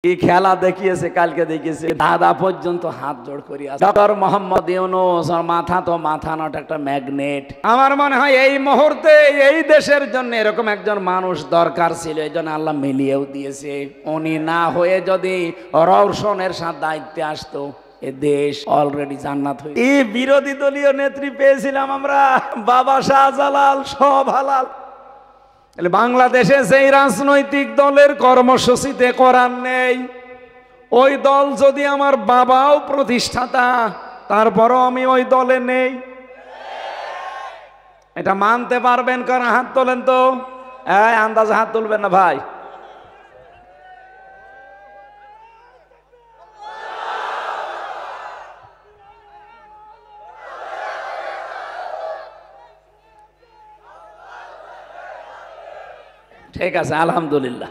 কি খেলা দেখিয়েছে, কালকে দেখিয়েছে দাদা পর্যন্ত হাত জোড় করি আছে। ডক্টর মোহাম্মদ ইউনূস মাথা তো মাথা নট একটা ম্যাগনেট। আমার মনে হয় এই মুহূর্তে এই দেশের জন্য এরকম একজন মানুষ দরকার ছিল, এই জন্য আল্লাহ মিলিয়েও দিয়েছে। উনি না হয়ে যদি রওশনের সাথে দায়িত্বে আসতো, এ দেশ অলরেডি জান্নাত হয়ে। এই বিরোধী দলীয় নেত্রী পেয়েছিলাম আমরা, বাবা শাহজালাল সব হালাল। বাংলাদেশে যেই রাজনৈতিক দলের কর্মসূচিতে কোরআন নেই, ওই দল যদি আমার বাবাও প্রতিষ্ঠাতা, তারপরও আমি ওই দলে নেই, এটা মানতে পারবেন? কারণ হাত তোলেন তো, আন্দাজে হাত তুলবেন না ভাই। ঠিক আছে, আলহামদুলিল্লাহ,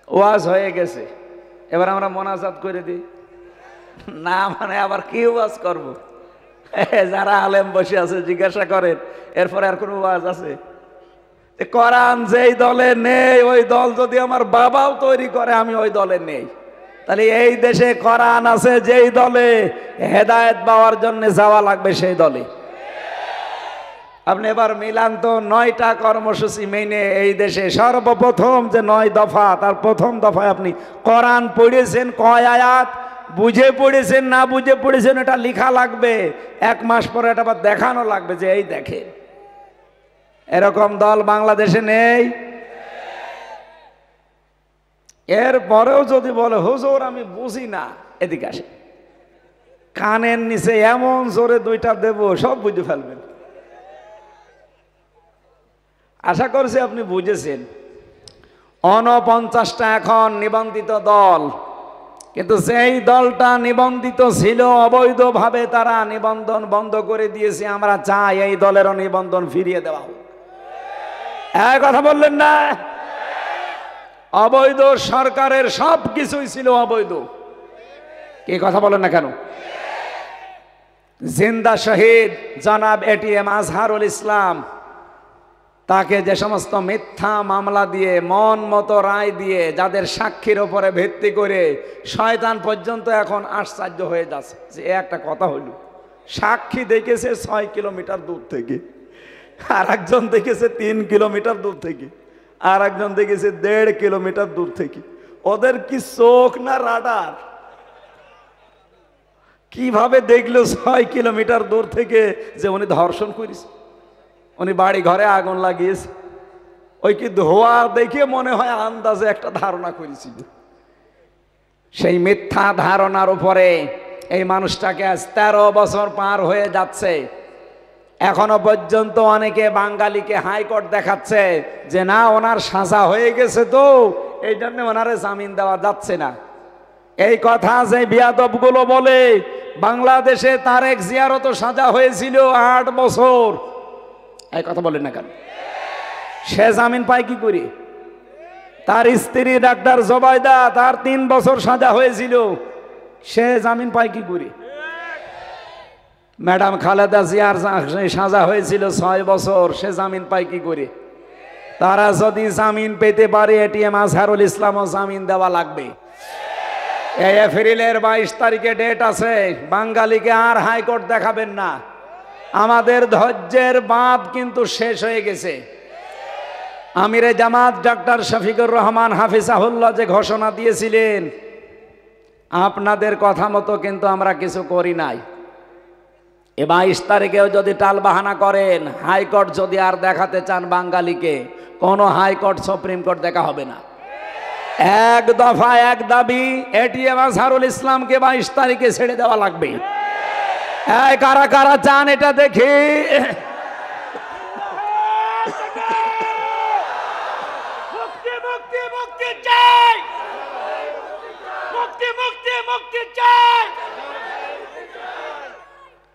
ওয়াজ হয়ে গেছে। এবার আমরা মোনাজাত করে দিই না, মানে আবার কি ওয়াজ করব? যারা আলেম বসে আছে জিজ্ঞাসা করেন, এরপরে আর কোনো ওয়াজ আছে? কোরআন যেই দলে নেই, ওই দল যদি আমার বাবাও তৈরি করে, আমি ওই দলে নেই। তাহলে এই দেশে কোরআন আছে যেই দলে, হেদায়েত পাওয়ার জন্য যাওয়া লাগবে সেই দলে। আপনি এবার মিলান তো 9টা কর্মসূচি মেনে এই দেশে সর্বপ্রথম যে 9 দফা, তার প্রথম দফায় আপনি কোরআন পড়েছেন কয় আয়াত, বুঝে পড়েছেন না বুঝে পড়েছেন, এটা লেখা লাগবে। 1 মাস পরে এটা আবার দেখানো লাগবে যে এই দেখেন। এরকম দল বাংলাদেশে নেই। এরপরেও যদি বলে হুজুর আমি বুঝি না, এদিকে আসে, কানের নিচে এমন জোরে 2টা দেব, সব বুঝে ফেলবেন। আশা করছি আপনি বুঝেছেন। 49টা এখন নিবন্ধিত দল, কিন্তু যেই দলটা নিবন্ধিত ছিল অবৈধভাবে, তারা নিবন্ধন বন্ধ করে দিয়েছে। আমরা চাই এই দলেরও নিবন্ধন ফিরিয়ে দেওয়া হোক। এক কথা বললেন না? অবৈধ সরকারের সব কিছুই ছিল অবৈধ। কি কথা বলেন না কেন? জিন্দা শহীদ জনাব এটিএম আজহারুল ইসলাম, তাকে যে সমস্ত মিথ্যা মামলা দিয়ে, মন মতো রায় দিয়ে, যাদের সাক্ষীর ওপরে ভিত্তি করে শয়তান পর্যন্ত এখন আশ্চর্য হয়ে যাচ্ছে যে একটা কথা হইল, সাক্ষী দেখেছে 6 কিলোমিটার দূর থেকে, আর একজন দেখেছে 3 কিলোমিটার দূর থেকে, আর একজন দেখেছে 1.5 কিলোমিটার দূর থেকে। ওদের কি চোখ না রাডার? কিভাবে দেখলো 6 কিলোমিটার দূর থেকে যে উনি ধর্ষণ করেছে, উনি বাড়ি ঘরে আগুন লাগিয়েছে? ওই কি ধোয়া দেখে মনে হয় আন্দাজে একটা ধারণা করেছিল। সেই মিথ্যা ধারণার উপরে এই মানুষটাকে আজ 13 বছর পার হয়ে যাচ্ছে। এখনো পর্যন্ত অনেকে বাঙালিকে হাইকোর্ট দেখাচ্ছে যে না, ওনার সাজা হয়ে গেছে, তো এই জন্য ওনারে জামিন দেওয়া যাচ্ছে না। এই কথা যে বিয়াদবগুলো বলে, বাংলাদেশে তারেক জিয়ারও তো সাজা হয়েছিল 8 বছর। এই কথা বলেন না কেন? সে জামিন পায় কি করে? তার স্ত্রী ডাক্তার জোবাইদা, তার 3 বছর সাজা হয়েছিল, সে জামিন পায় কি করে? ম্যাডাম খালেদা জিয়ার সাজা হয়েছিল 6 বছর, সে জামিন পায় কি করে? তারা যদি জামিন পেতে পারে, এটিএম আজহারুল ইসলামও জামিন দেওয়া লাগবে। এই এপ্রিলের 22 তারিখে ডেট আছে। বাঙালিকে আর হাইকোর্ট দেখাবেন না। আমাদের ধৈর্যের বাঁধ কিন্তু শেষ হয়ে গেছে। আমিরে জামাত ডাক্তার শফিকুর রহমান হাফিজাহুল্লাহ যে ঘোষণা দিয়েছিলেন, আপনাদের কথা মতো কিন্তু আমরা কিছু করি নাই। 22 তারিখেও যদি টালবাহানা করেন, হাইকোর্ট যদি আর দেখাতে চান বাঙালিকে, কোনো হাইকোর্ট সুপ্রিম কোর্ট দেখা হবে না। 1 দফা 1 দাবি, এটিএম আজহারুল ইসলামকে 22 তারিখে ছেড়ে দেওয়া লাগবে। কারা কারা চান এটা দেখি? মুক্তি মুক্তি মুক্তি চাই, মুক্তি মুক্তি মুক্তি চাই।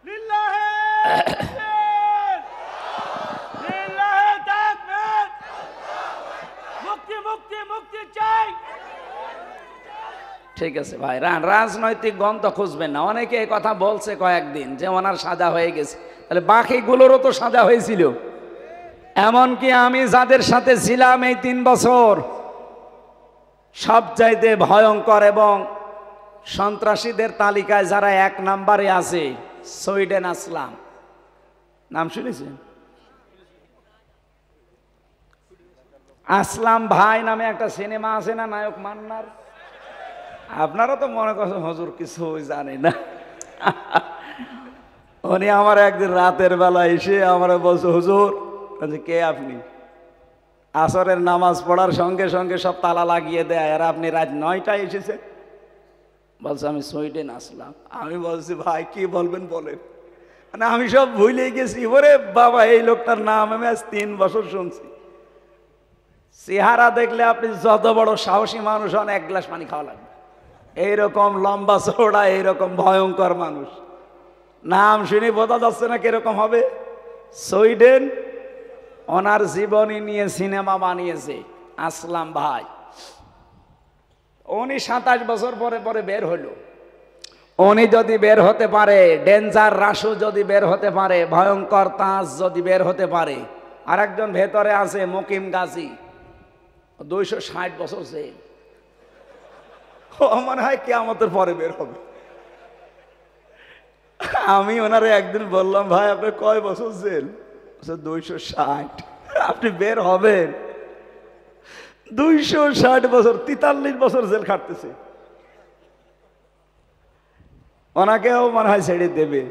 লিল্লাহে লিল্লাহে তাকবীর, মুক্তি মুক্তি মুক্তি চাই। ঠিক আছে ভাই, রাজনৈতিক গন্ধ খুঁজবেন না। অনেকে এই কথা বলছে কয়েকদিন যে ওনার সাজা হয়ে গেছে, তাহলে বাকিগুলোরও তো সাজা হয়েছিল। এমনকি আমি যাদের সাথে ছিলাম এই 3 বছর, সবচাইতে ভয়ঙ্কর এবং সন্ত্রাসীদের তালিকায় যারা 1 নম্বরে আছে সুইডেন আসলাম, নাম শুনেছেন? আসলাম ভাই নামে একটা সিনেমা আছে না, নায়ক মান্নার? আপনারা তো মনে করছেন হুজুর কিছু জানে না। উনি আমার একদিন রাতের বেলা এসে আমার বলছে, হুজুর কে আপনি? আসরের নামাজ পড়ার সঙ্গে সঙ্গে সব তালা লাগিয়ে দেয়, আর আপনি রাত 9টায় এসেছে? বলছে আমি সুইডেন আসলাম। আমি বলছি ভাই কি বলবেন বলেন। মানে আমি সব ভুলে গেছি। ওরে বাবা, এই লোকটার নাম আমি আজ 3 বছর শুনছি। চেহারা দেখলে আপনি যত বড় সাহসী মানুষ হন, 1 গ্লাস পানি খাওয়া লাগবে। এইরকম লম্বা চওড়া, এইরকম ভয়ঙ্কর মানুষ, নাম শুনে বোঝা যাচ্ছে না কিরকম হবে। সুইডেন ওনার জীবনী নিয়ে সিনেমা বানিয়েছে আসলাম ভাই। উনি 27 বছর পরে পরে বের হলো। উনি যদি বের হতে পারে, ডেঞ্জার রাসু যদি বের হতে পারে, ভয়ঙ্কর তাজ যদি বের হতে পারে, আর একজন ভেতরে আছে মুকিম গাজী, 260 বছর জেল। ও মনে হয় কিয়ামতের পরে বের হবে। আমি ওনারে একদিন বললাম, ভাই আপনার কয় বছর জেল? 260। আপনি বের হবেন? 260 বছর, 43 বছর জেল খাটতেছে। ওনাকেও মনে হয় ছেড়ে দেবে।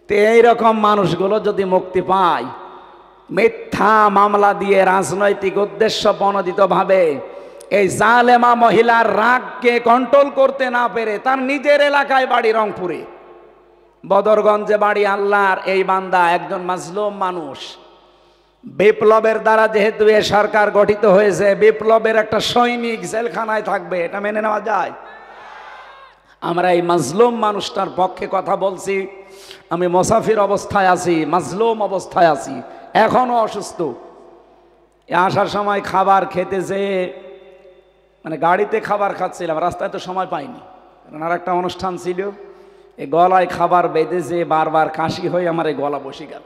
তো এইরকম মানুষগুলো যদি মুক্তি পায়, মিথ্যা মামলা দিয়ে রাজনৈতিক উদ্দেশ্য প্রণোদিত ভাবে এই জালেমা মহিলার রাগকে কন্ট্রোল করতে না পেরে, তার নিজের এলাকায় বাড়ি রংপুরে, বদরগঞ্জে বাড়ি, আল্লাহর এই বান্দা একজন মাজলুম মানুষ। বিপ্লবের দ্বারা যেহেতু এ সরকার গঠিত হয়েছে, বিপ্লবের একটা সৈনিক জেলখানায় থাকবে, এটা মেনে নেওয়া যায়? আমরা এই মাজলুম মানুষটার পক্ষে কথা বলছি। আমি মুসাফির অবস্থায় আছি, মাজলুম অবস্থায় আছি, এখনো অসুস্থ। আসার সময় খাবার খেতে যেয়ে, মানে গাড়িতে খাবার খাচ্ছিলাম, রাস্তায় তো সময় পাইনি, কারণ আর একটা অনুষ্ঠান ছিল। এই গলায় খাবার বেঁধেছে, বারবার কাশি হয়ে আমার এই গলা বসে গেল।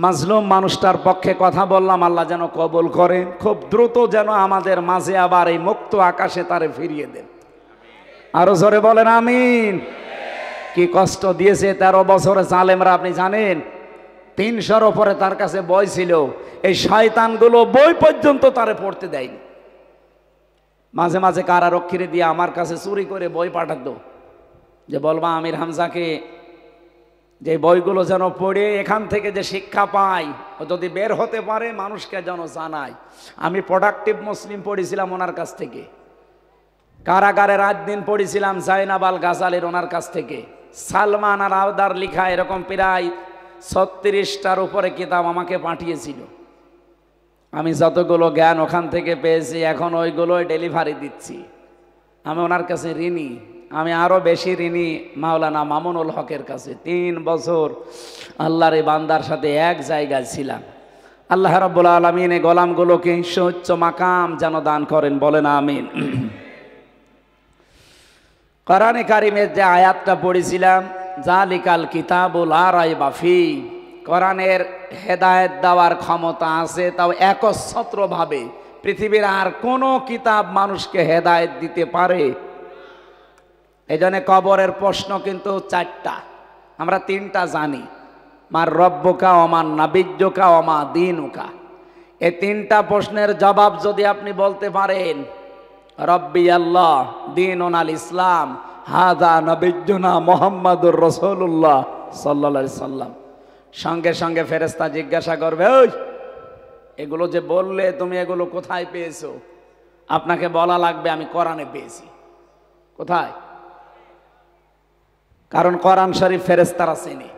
মাজলুম মানুষটার পক্ষে কথা বললাম, আল্লাহ যেন কবুল করে, খুব দ্রুত যেন আমাদের মাঝে আবার এই মুক্ত আকাশে তারে ফিরিয়ে দেন। আরো জোরে বলেন আমিন। কি কষ্ট দিয়েছে 13 বছরে জালেমরা, আপনি জানেন? 300-র উপরে তার কাছে বই ছিল। এই শয়তানগুলো বই পর্যন্ত তারে পড়তে দেয়নি। মাঝে মাঝে কারারক্ষীরে দিয়ে আমার কাছে চুরি করে বই পাঠাতো, যে বলবা আমির হামজাকে যে বইগুলো যেন পড়ে এখান থেকে যে শিক্ষা পাই, ও যদি বের হতে পারে মানুষকে যেন জানায়। আমি প্রোডাক্টিভ মুসলিম পড়েছিলাম ওনার কাছ থেকে, কারাগারে রাত দিন পড়েছিলাম জাইনাব আল গাজালির ওনার কাছ থেকে। সালমান আর আওদার লিখা এরকম প্রায় 36টার উপরে কিতাব আমাকে পাঠিয়েছিল। আমি যতগুলো জ্ঞান ওখান থেকে পেয়েছি, এখন ওইগুলোই ডেলিভারি দিচ্ছি। আমি ওনার কাছে ঋণী। আমি আরো বেশি ঋণী মাওলানা মামুনুল হকের কাছে। 3 বছর আল্লাহর এই বান্দার সাথে এক জায়গায় ছিলাম। আল্লাহ রাব্বুল আলামিন এই গোলামগুলোকে সুউচ্চ মাকাম যেন দান করেন, বলেন আমিন। কোরআনে কারিমের যে আয়াতটা পড়েছিলাম, জালিকাল কিতাবুল লা রাইবা ফি, কোরআনের হেদায়েত দেওয়ার ক্ষমতা আছে, তাও একচ্ছত্রভাবে পৃথিবীর আর কোনো কিতাব মানুষকে হেদায়েত দিতে পারে? এই জন্য কবরের প্রশ্ন কিন্তু 4টা, আমরা 3টা জানি। মার রব্বুকা ওমান নাবিয়্যুকা ওমা দীনুকা। এই 3টা প্রশ্নের জবাব যদি আপনি বলতে পারেন, রব্বি আল্লাহ, দীনুন আল ইসলাম, হাযা নাবিয়্যুনা মুহাম্মাদুর রাসূলুল্লাহ সাল্লাল্লাহু আলাইহি সাল্লাম, সঙ্গে সঙ্গে ফেরেশতা জিজ্ঞাসা করবে, ওই এগুলো যে বললে তুমি, এগুলো কোথায় পেয়েছো? আপনাকে বলা লাগবে আমি কোরআনে পেয়েছি। কোথায়? কারণ কোরআন শরীফ ফেরেশতারা চেনে।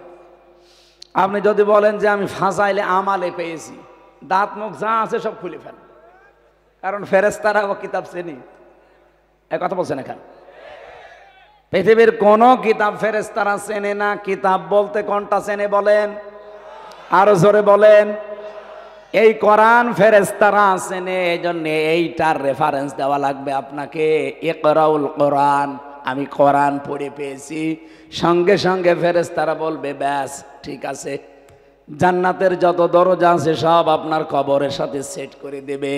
আপনি যদি বলেন যে আমি ফাজাইলে আমালে পেয়েছি, দাঁত মুখ যা আছে সব খুলে ফেল, কারণ ফেরেশতারা ও কিতাব চেনে। এক কথা বলছেন এখানে? পৃথিবীর কোন কিতাব ফেরেশতারা চেনে না। কিতাব বলতে কোনটা চেনে বলেন? আরো জোরে বলেন। এই কোরআন ফেরেশতারা চেনে, এই জন্য এইটার রেফারেন্স দেওয়া লাগবে আপনাকে। ইকরাউল কোরআন, আমি কোরআন পড়ে পেয়েছি। সঙ্গে সঙ্গে ফেরেশতারা বলবে ব্যাস ঠিক আছে, জান্নাতের যত দরজা আছে সব আপনার কবরের সাথে সেট করে দেবে।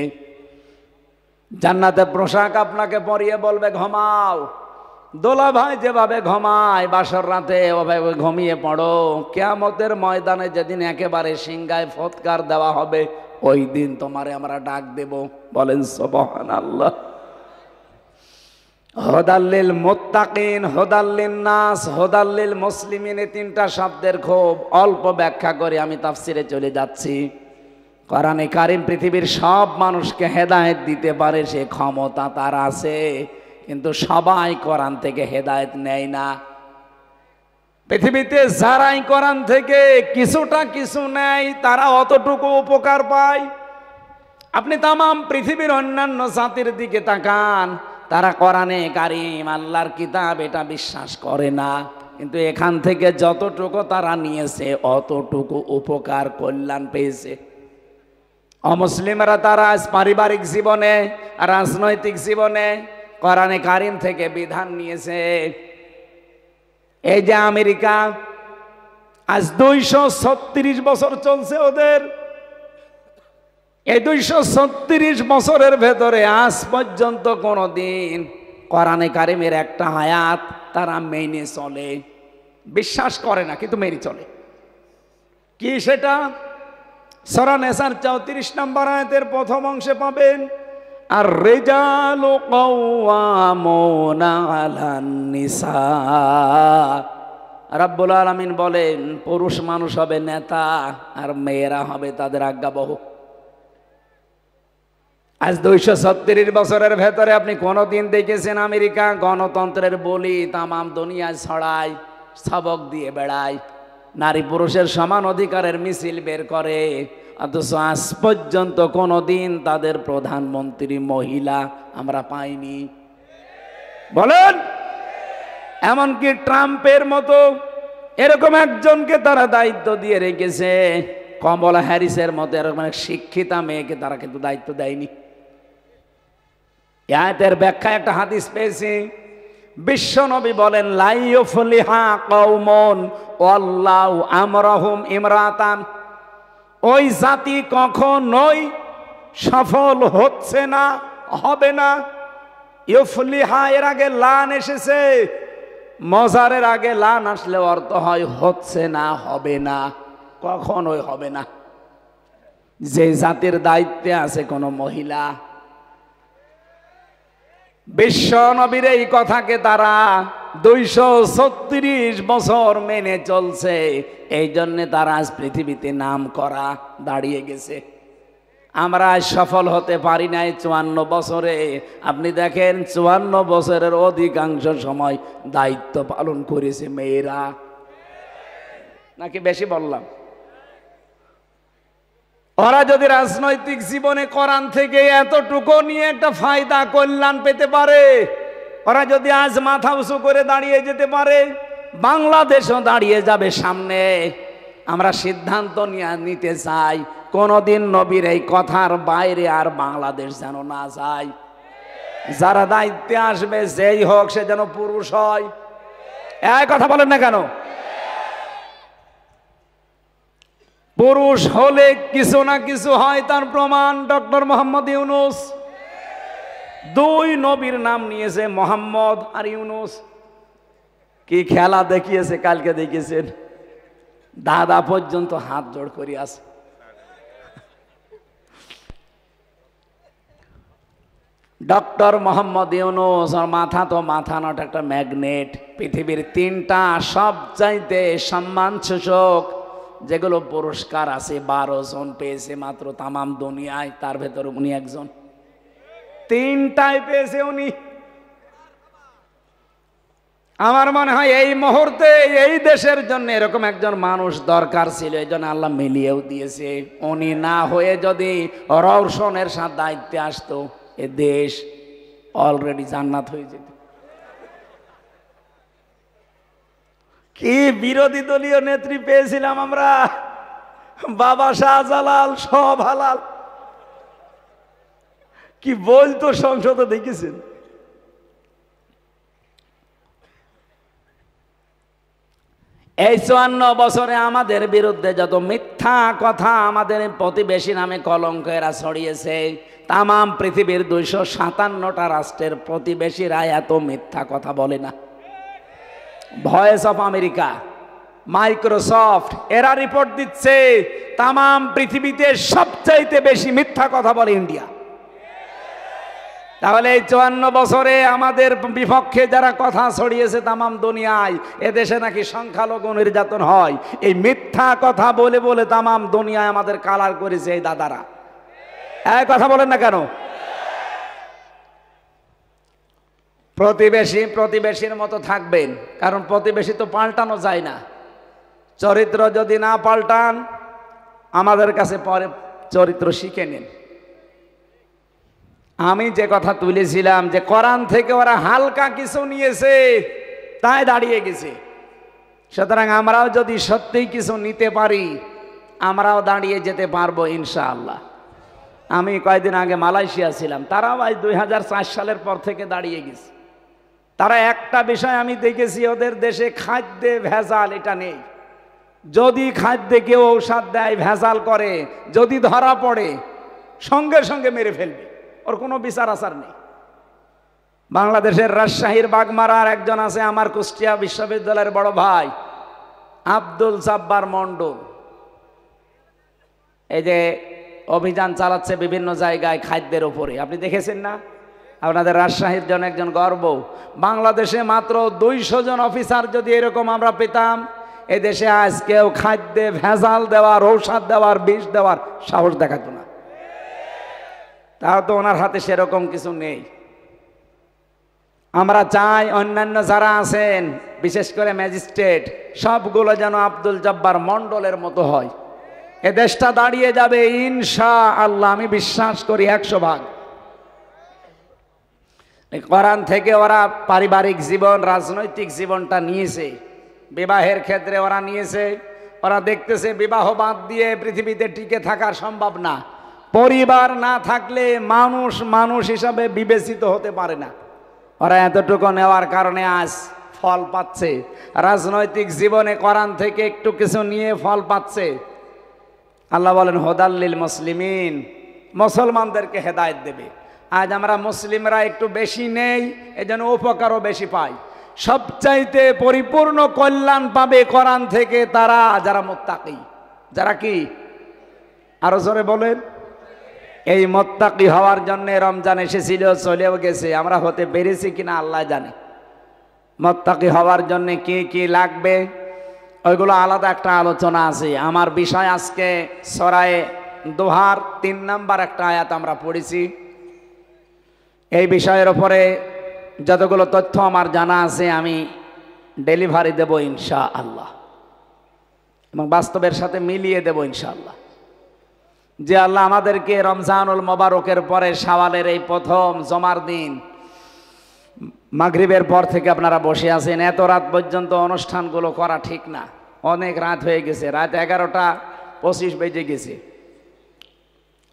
জান্নাতের পোশাক আপনাকে পরিয়ে বলবে ঘুমাও। দোলা ভাই যেভাবে ঘুমায় বাসর রাতে ওভাবে ঘুমিয়ে পড়ো। কিয়ামতের ময়দানে যেদিন একেবারে সিংহায় ফৎকার দেওয়া হবে ওই দিন তোমারে আমরা ডাক দেব। বলেন সুবহানাল্লাহ। হুদাল্লিল মুত্তাকিন, হুদাল্লিন নাস, হুদাল্লিল মুসলিমিন, এই তিনটা শব্দের খুব অল্প ব্যাখ্যা করে আমি তাফসিরে চলে যাচ্ছি। কোরআনে কারিম পৃথিবীর সব মানুষকে হেদায়েত দিতে পারে, সে ক্ষমতা তার আছে, কিন্তু সবাই কোরআন থেকে হেদায়েত নেয় না। পৃথিবীতে যারাই কোরআন থেকে কিছুটা কিছু নেয় তারা অতটুকু উপকার পায়। আপনি তামাম পৃথিবীর অন্যান্য জাতির দিকে তাকান, তারা কোরআনে কারিম আল্লাহর কিতাব এটা বিশ্বাস করে না, কিন্তু এখান থেকে যতটুকু তারা নিয়েছে অতটুকু উপকার কল্যাণ পেয়েছে। অমুসলিমরা তারা আজ পারিবারিক জীবনে রাজনৈতিক জীবনে কোরআনে কারিম থেকে বিধান নিয়েছে। এই যে আমেরিকা আজ 236 বছর চলছে ওদের, এই 236 বছরের ভেতরে আজ পর্যন্ত কোনোদিন কোরআনে কারিমের একটা আয়াত তারা মেনে চলে, বিশ্বাস করে না কিন্তু মেনে চলে। কি সেটা? সূরা নিসার 34 নম্বর আয়াতের প্রথম অংশে পাবেন, আর রিজালু কাওয়ামুনা আলান নিসা। রাব্বুল আলামিন বলেন পুরুষ মানুষ হবে নেতা আর মেয়েরা হবে তাদের আজ্ঞাবহ। আজ 236 বছরের ভেতরে আপনি কোনোদিন দেখেছেন আমেরিকা গণতন্ত্রের বলি তামাম দুনিয়ায় ছড়ায়, সবক দিয়ে বেড়ায়, নারী পুরুষের সমান অধিকারের মিছিল বের করে, অথচ আজ পর্যন্ত কোনোদিন তাদের প্রধানমন্ত্রী মহিলা আমরা পাইনি? বলেন। এমনকি ট্রাম্পের মতো এরকম একজনকে তারা দায়িত্ব দিয়ে রেখেছে, কমলা হ্যারিসের মতো এরকম এক শিক্ষিতা মেয়েকে তারা কিন্তু দায়িত্ব দেয়নি। আয়াতের ব্যাখ্যা একটা হাদিস পেয়েছি, বিশ্ব নবী বলেন লা ইউফলিহা কওমুন ওয়াল্লাহু আমরাহুম ইমরাতান, ওই জাতি কখনোই সফল হচ্ছে না, হবে না। ইউফলিহা এর আগে লান এসেছে, মজারের আগে লান আসলে অর্থ হয় হচ্ছে না, হবে না, কখনোই হবে না। যে জাতির দায়িত্বে আছে কোনো মহিলা, বিশ্ব নবীর এই কথাকে তারা 236 বছর মেনে চলছে, এই জন্যে তারা আজ পৃথিবীতে নাম করা দাঁড়িয়ে গেছে। আমরা আজ সফল হতে পারি নাই 54 বছরে। আপনি দেখেন 54 বছরের অধিকাংশ সময় দায়িত্ব পালন করেছে মেয়েরা, নাকি বেশি বললাম? ওরা যদি রাজনৈতিক জীবনে কোরআন থেকে এতটুকু নিয়ে একটা ফায়দা কল্যাণ পেতে পারে, ওরা যদি আজ মাথা উঁচু করে দাঁড়িয়ে যেতে পারে, বাংলাদেশও দাঁড়িয়ে যাবে সামনে। আমরা সিদ্ধান্ত নিতে চাই কোনদিন নবীর এই কথার বাইরে আর বাংলাদেশ যেন না যায়। যারা দায়িত্বে আসবে যেই হোক সে যেন পুরুষ হয়। এই কথা বলেন না কেন? পুরুষ হলে কিছু না কিছু হয়, তার প্রমাণ ডক্টর মোহাম্মদ ইউনুস। 2 নবীর নাম নিয়েছে, মোহাম্মদ আর ইউনুস। কি খেলা দেখিয়েছে কালকে, দেখিয়েছেন দাদা পর্যন্ত হাত জোড় করে আছে। ডক্টর মোহাম্মদ ইউনুস, আর মাথা তো মাথা নট, একটা ম্যাগনেট। পৃথিবীর 3টা সবচাইতে সম্মানসূচক যেগুলো পুরস্কার আছে 12 জন পেয়েছে মাত্র তামাম দুনিয়ায়, তার ভেতরে উনি একজন। 3টাই পেয়েছে উনি। আমার মনে হয় এই মুহূর্তে এই দেশের জন্য এরকম একজন মানুষ দরকার ছিল, এই জন্য আল্লাহ মিলিয়েও দিয়েছে। উনি না হয়ে যদি রওশনের সাথে দায়িত্বে আসতো, এ দেশ অলরেডি জান্নাত হয়ে যেত। কি বিরোধী দলীয় নেত্রী পেয়েছিলাম আমরা, বাবা শাহজালাল, সব হালাল। কি বলতো সংসদে, দেখেছেন? এই 54 বছরে আমাদের বিরুদ্ধে যত মিথ্যা কথা আমাদের প্রতিবেশী নামে কলঙ্ক এরা ছড়িয়েছে, তাম পৃথিবীর 257টা রাষ্ট্রের প্রতিবেশীরা এত মিথ্যা কথা বলে না। ভয়েস অফ আমেরিকা, মাইক্রোসফট এরা রিপোর্ট দিচ্ছে তাম পৃথিবীতে সবচাইতে বেশি মিথ্যা কথা বলে ইন্ডিয়া। তাহলে এই 54 বছরে আমাদের বিপক্ষে যারা কথা ছড়িয়েছে তাম দুনিয়ায়, এদেশে নাকি সংখ্যালঘু নির্যাতন হয়, এই মিথ্যা কথা বলে বলে তাম দুনিয়ায় আমাদের কালার করেছে এই দাদারা। এই কথা বলেন না কেন? প্রতিবেশী প্রতিবেশীর মতো থাকবেন, কারণ প্রতিবেশী তো পাল্টানো যায় না। চরিত্র যদি না পাল্টান, আমাদের কাছে পরে চরিত্র শিখে নিন। আমি যে কথা তুলেছিলাম যে কোরআন থেকে ওরা হালকা কিছু নিয়েছে তাই দাঁড়িয়ে গেছে, সুতরাং আমরাও যদি সত্যিই কিছু নিতে পারি আমরাও দাঁড়িয়ে যেতে পারবো ইনশাআল্লাহ। আমি কয়েকদিন আগে মালয়েশিয়া ছিলাম, তারাও আজ 2004 সালের পর থেকে দাঁড়িয়ে গেছে। তারা একটা বিষয় আমি দেখেছি, ওদের দেশে খাদ্যে ভেজাল এটা নেই। যদি খাদ্যে কেউ ঔষধ দেয়, ভেজাল করে, যদি ধরা পড়ে সঙ্গে সঙ্গে মেরে ফেলবে, ওর কোনো বিচার আচার নেই। বাংলাদেশের রাজশাহীর বাগমারার একজন আছে আমার কুষ্টিয়া বিশ্ববিদ্যালয়ের বড় ভাই আব্দুল জব্বার মন্ডল, এই যে অভিযান চালাচ্ছে বিভিন্ন জায়গায় খাদ্যের উপরে, আপনি দেখেছেন না? আপনাদের রাজশাহীর জন্য একজন গর্ব। বাংলাদেশে মাত্র 200 জন অফিসার যদি এরকম আমরা পেতাম, এদেশে আজ কেউ খাদ্যে ভেজাল দেওয়ার, ঔষধ দেওয়ার, বিষ দেওয়ার সাহস দেখাতো না। তাও তো ওনার হাতে সেরকম কিছু নেই। আমরা চাই অন্যান্য যারা আছেন, বিশেষ করে ম্যাজিস্ট্রেট, সবগুলো যেন আব্দুল জব্বার মন্ডলের মতো হয়। এ দেশটা দাঁড়িয়ে যাবে ইনশাআল্লাহ, আমি বিশ্বাস করি 100%। কোরআন থেকে ওরা পারিবারিক জীবন, রাজনৈতিক জীবনটা নিয়েছে, বিবাহের ক্ষেত্রে ওরা নিয়েছে। ওরা দেখতেছে বিবাহ বাদ দিয়ে পৃথিবীতে টিকে থাকা সম্ভব না। পরিবার না থাকলে মানুষ মানুষ হিসাবে বিবেচিত হতে পারে না। ওরা এতটুকু নেওয়ার কারণে আজ ফল পাচ্ছে। রাজনৈতিক জীবনে কোরআন থেকে একটু কিছু নিয়ে ফল পাচ্ছে। আল্লাহ বলেন হুদাল্লিল মুসলিমিন, মুসলমানদেরকে হেদায়েত দেবে। আজ আমরা মুসলিমরা একটু বেশি নেই, এজন্য উপকারও বেশি পাই। সবচাইতে পরিপূর্ণ কল্যাণ পাবে কোরআন থেকে তারা যারা মুত্তাকি। যারা কি? আরো জোরে বলেন। এই মুত্তাকি হওয়ার জন্য রমজান এসেছিল, চলেও গেছে, আমরা হতে পেরেছি কিনা আল্লাহ জানে। মুত্তাকি হওয়ার জন্য কি কি লাগবে ওইগুলো আলাদা একটা আলোচনা আছে। আমার বিষয় আজকে সূরা দোহার 3 নম্বর একটা আয়াত আমরা পড়েছি। এই বিষয়ের উপরে যতগুলো তথ্য আমার জানা আছে আমি ডেলিভারি দেব ইনশাআল্লাহ, এবং বাস্তবের সাথে মিলিয়ে দেব ইনশাআল্লাহ। যে আল্লাহ আমাদেরকে রমজানুল মোবারকের পরে শাওয়ালের এই প্রথম জমার দিন, মাগরিবের পর থেকে আপনারা বসে আছেন, এত রাত পর্যন্ত অনুষ্ঠানগুলো করা ঠিক না। অনেক রাত হয়ে গেছে, রাত 11:25 বেজে গেছে।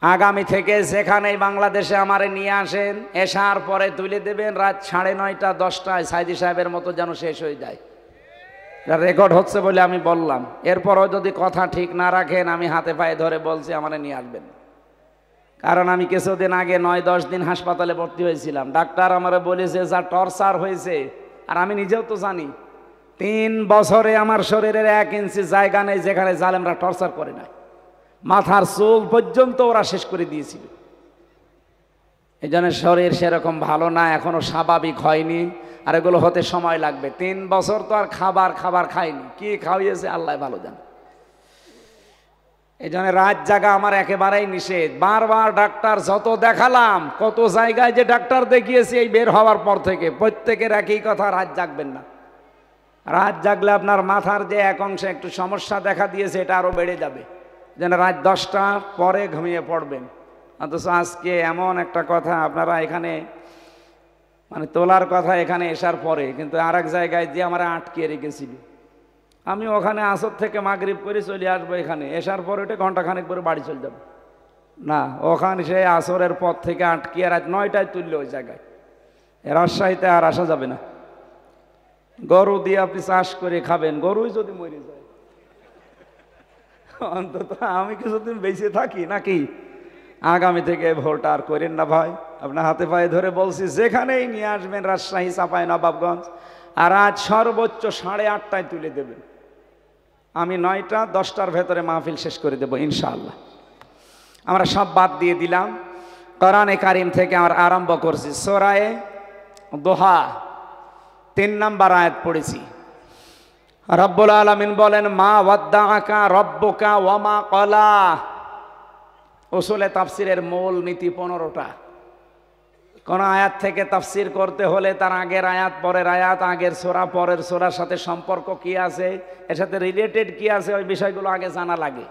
আগামী থেকে যেখানেই বাংলাদেশে আমারে নিয়ে আসেন, এশার পরে তুলে দেবেন, রাত 9:30 10টায় সাইদি সাহেবের মতো যেন শেষ হয়ে যায়। রেকর্ড হচ্ছে বলে আমি বললাম, এরপরও যদি কথা ঠিক না রাখেন আমি হাতে পায়ে ধরে বলছি আমারে নিয়ে আসবেন। কারণ আমি কিছুদিন আগে 9-10 দিন হাসপাতালে ভর্তি হয়েছিলাম। ডাক্তার আমারে বলেছে যা টর্চার হয়েছে, আর আমি নিজেও তো জানি 3 বছরে আমার শরীরের 1 ইঞ্চি জায়গা নেই যেখানে জালেমরা টর্চার করে না। মাথার চুল পর্যন্ত ওরা শেষ করে দিয়েছিল। এই জন্য শরীর সেরকম ভালো না, এখনো স্বাভাবিক হয়নি, আর এগুলো হতে সময় লাগবে। 3 বছর তো আর খাবার খাইনি, কি খাওয়িয়েছে আল্লাহ ভালো জানে। এই জন্য রাত জাগা আমার একেবারেই নিষেধ। বারবার ডাক্তার যত দেখালাম, কত জায়গায় যে ডাক্তার দেখিয়েছি এই বের হওয়ার পর থেকে, প্রত্যেকের একই কথা, রাত জাগবেন না। রাত জাগলে আপনার মাথার যে এক অংশে একটু সমস্যা দেখা দিয়েছে এটা আরো বেড়ে যাবে। যেন রাত 10টার পরে ঘুমিয়ে পড়বেন। অথচ আজকে এমন একটা কথা আপনারা এখানে মানে তোলার কথা এখানে এসার পরে, কিন্তু আর এক জায়গায় দিয়ে আমরা আটকিয়ে রেখেছিল। আমি ওখানে আসর থেকে মাগরিব করে চলে আসবো, এখানে এসার পরে ওটা ঘন্টাখানেক পরে বাড়ি চলে যাবো না, ওখানে সে আসরের পর থেকে আটকিয়ে রাত 9টায় তুললে ওই জায়গায়। রাজশাহীতে আর আসা যাবে না। গরু দিয়ে আপনি চাষ করে খাবেন, গরুই যদি মরে যায়, অন্তত আমি কিছুদিন বেঁচে থাকি নাকি? আগামী থেকে ভোলটা আর করেন না ভাই, আপনার হাতে পায়ে ধরে বলছি, যেখানেই নিয়ে আসবেন রাজশাহী, চাঁপাই নবাবগঞ্জ, আর আজ সর্বোচ্চ 8:30টায় তুলে দেবেন। আমি 9টা 10টার ভেতরে মাহফিল শেষ করে দেব ইনশাআল্লাহ। আমরা সব বাদ দিয়ে দিলাম, কোরআনে কারিম থেকে আমরা আরম্ভ করছি। সূরা দোহা 3 নম্বর আয়াত পড়েছি। রব্বুল আলামিন বলেন, মা ওয়াদ্দাআকা রব্বুকা ওয়া মা ক্বালা। উসুলে তাফসিরের মূল নীতি 15টা। কোন আয়াত থেকে তাফসির করতে হলে তার আগের আয়াত, পরের আয়াত, আগের সূরা, পরের সূরার সাথে সম্পর্ক কি আছে, এর সাথে রিলেটেড কি আছে, ওই বিষয়গুলো আগে জানা লাগে।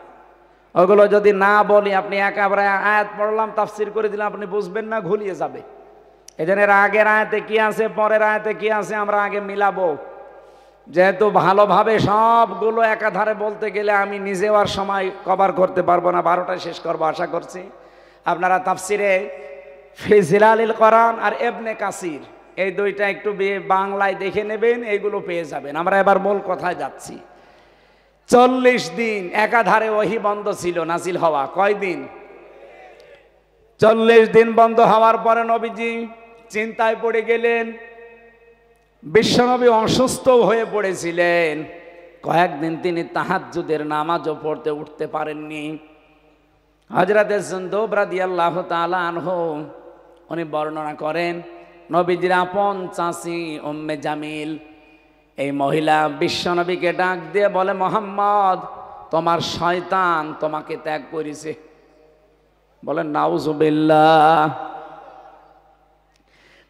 ওগুলো যদি না বলি, আপনি একেবারে আয়াত পড়লাম তাফসির করে দিলাম, আপনি বুঝবেন না, ঘুলিয়ে যাবে। এজন্য আগের আয়াতে কি আছে, পরের আয়াতে কি আছে, আমরা আগে মিলাবো। যেহেতু ভালোভাবে সবগুলো একাধারে বলতে গেলে আমি নিজেও আর সময় কভার করতে পারবো না, 12টায় শেষ করবো আশা করছি। আপনারা তাফসিরে ফি জিলালিল কোরআন আর ইবনে কাসির, এই দুইটা একটু বাংলায় দেখে নেবেন, এইগুলো পেয়ে যাবেন। আমরা এবার মূল কথায় যাচ্ছি। 40 দিন একাধারে ওহী বন্ধ ছিল নাজিল হওয়া। কয়দিন? 40 দিন বন্ধ হওয়ার পরে নবীজি চিন্তায় পড়ে গেলেন। বিশ্বনবী অসুস্থ হয়ে পড়েছিলেন, কয়েকদিন তিনি তাহাজ্জুদের নামাজও পড়তে উঠতে পারেননি। হযরতে জুনদুব রাদিয়াল্লাহু তাআলা আনহু উনি বর্ণনা করেন, নবীজির আপন চাচি উম্মে জামিল, এই মহিলা বিশ্বনবীকে ডাক দিয়ে বলে, মুহাম্মদ, তোমার শয়তান তোমাকে ত্যাগ করেছে। বলেন নাউজুবিল্লাহ।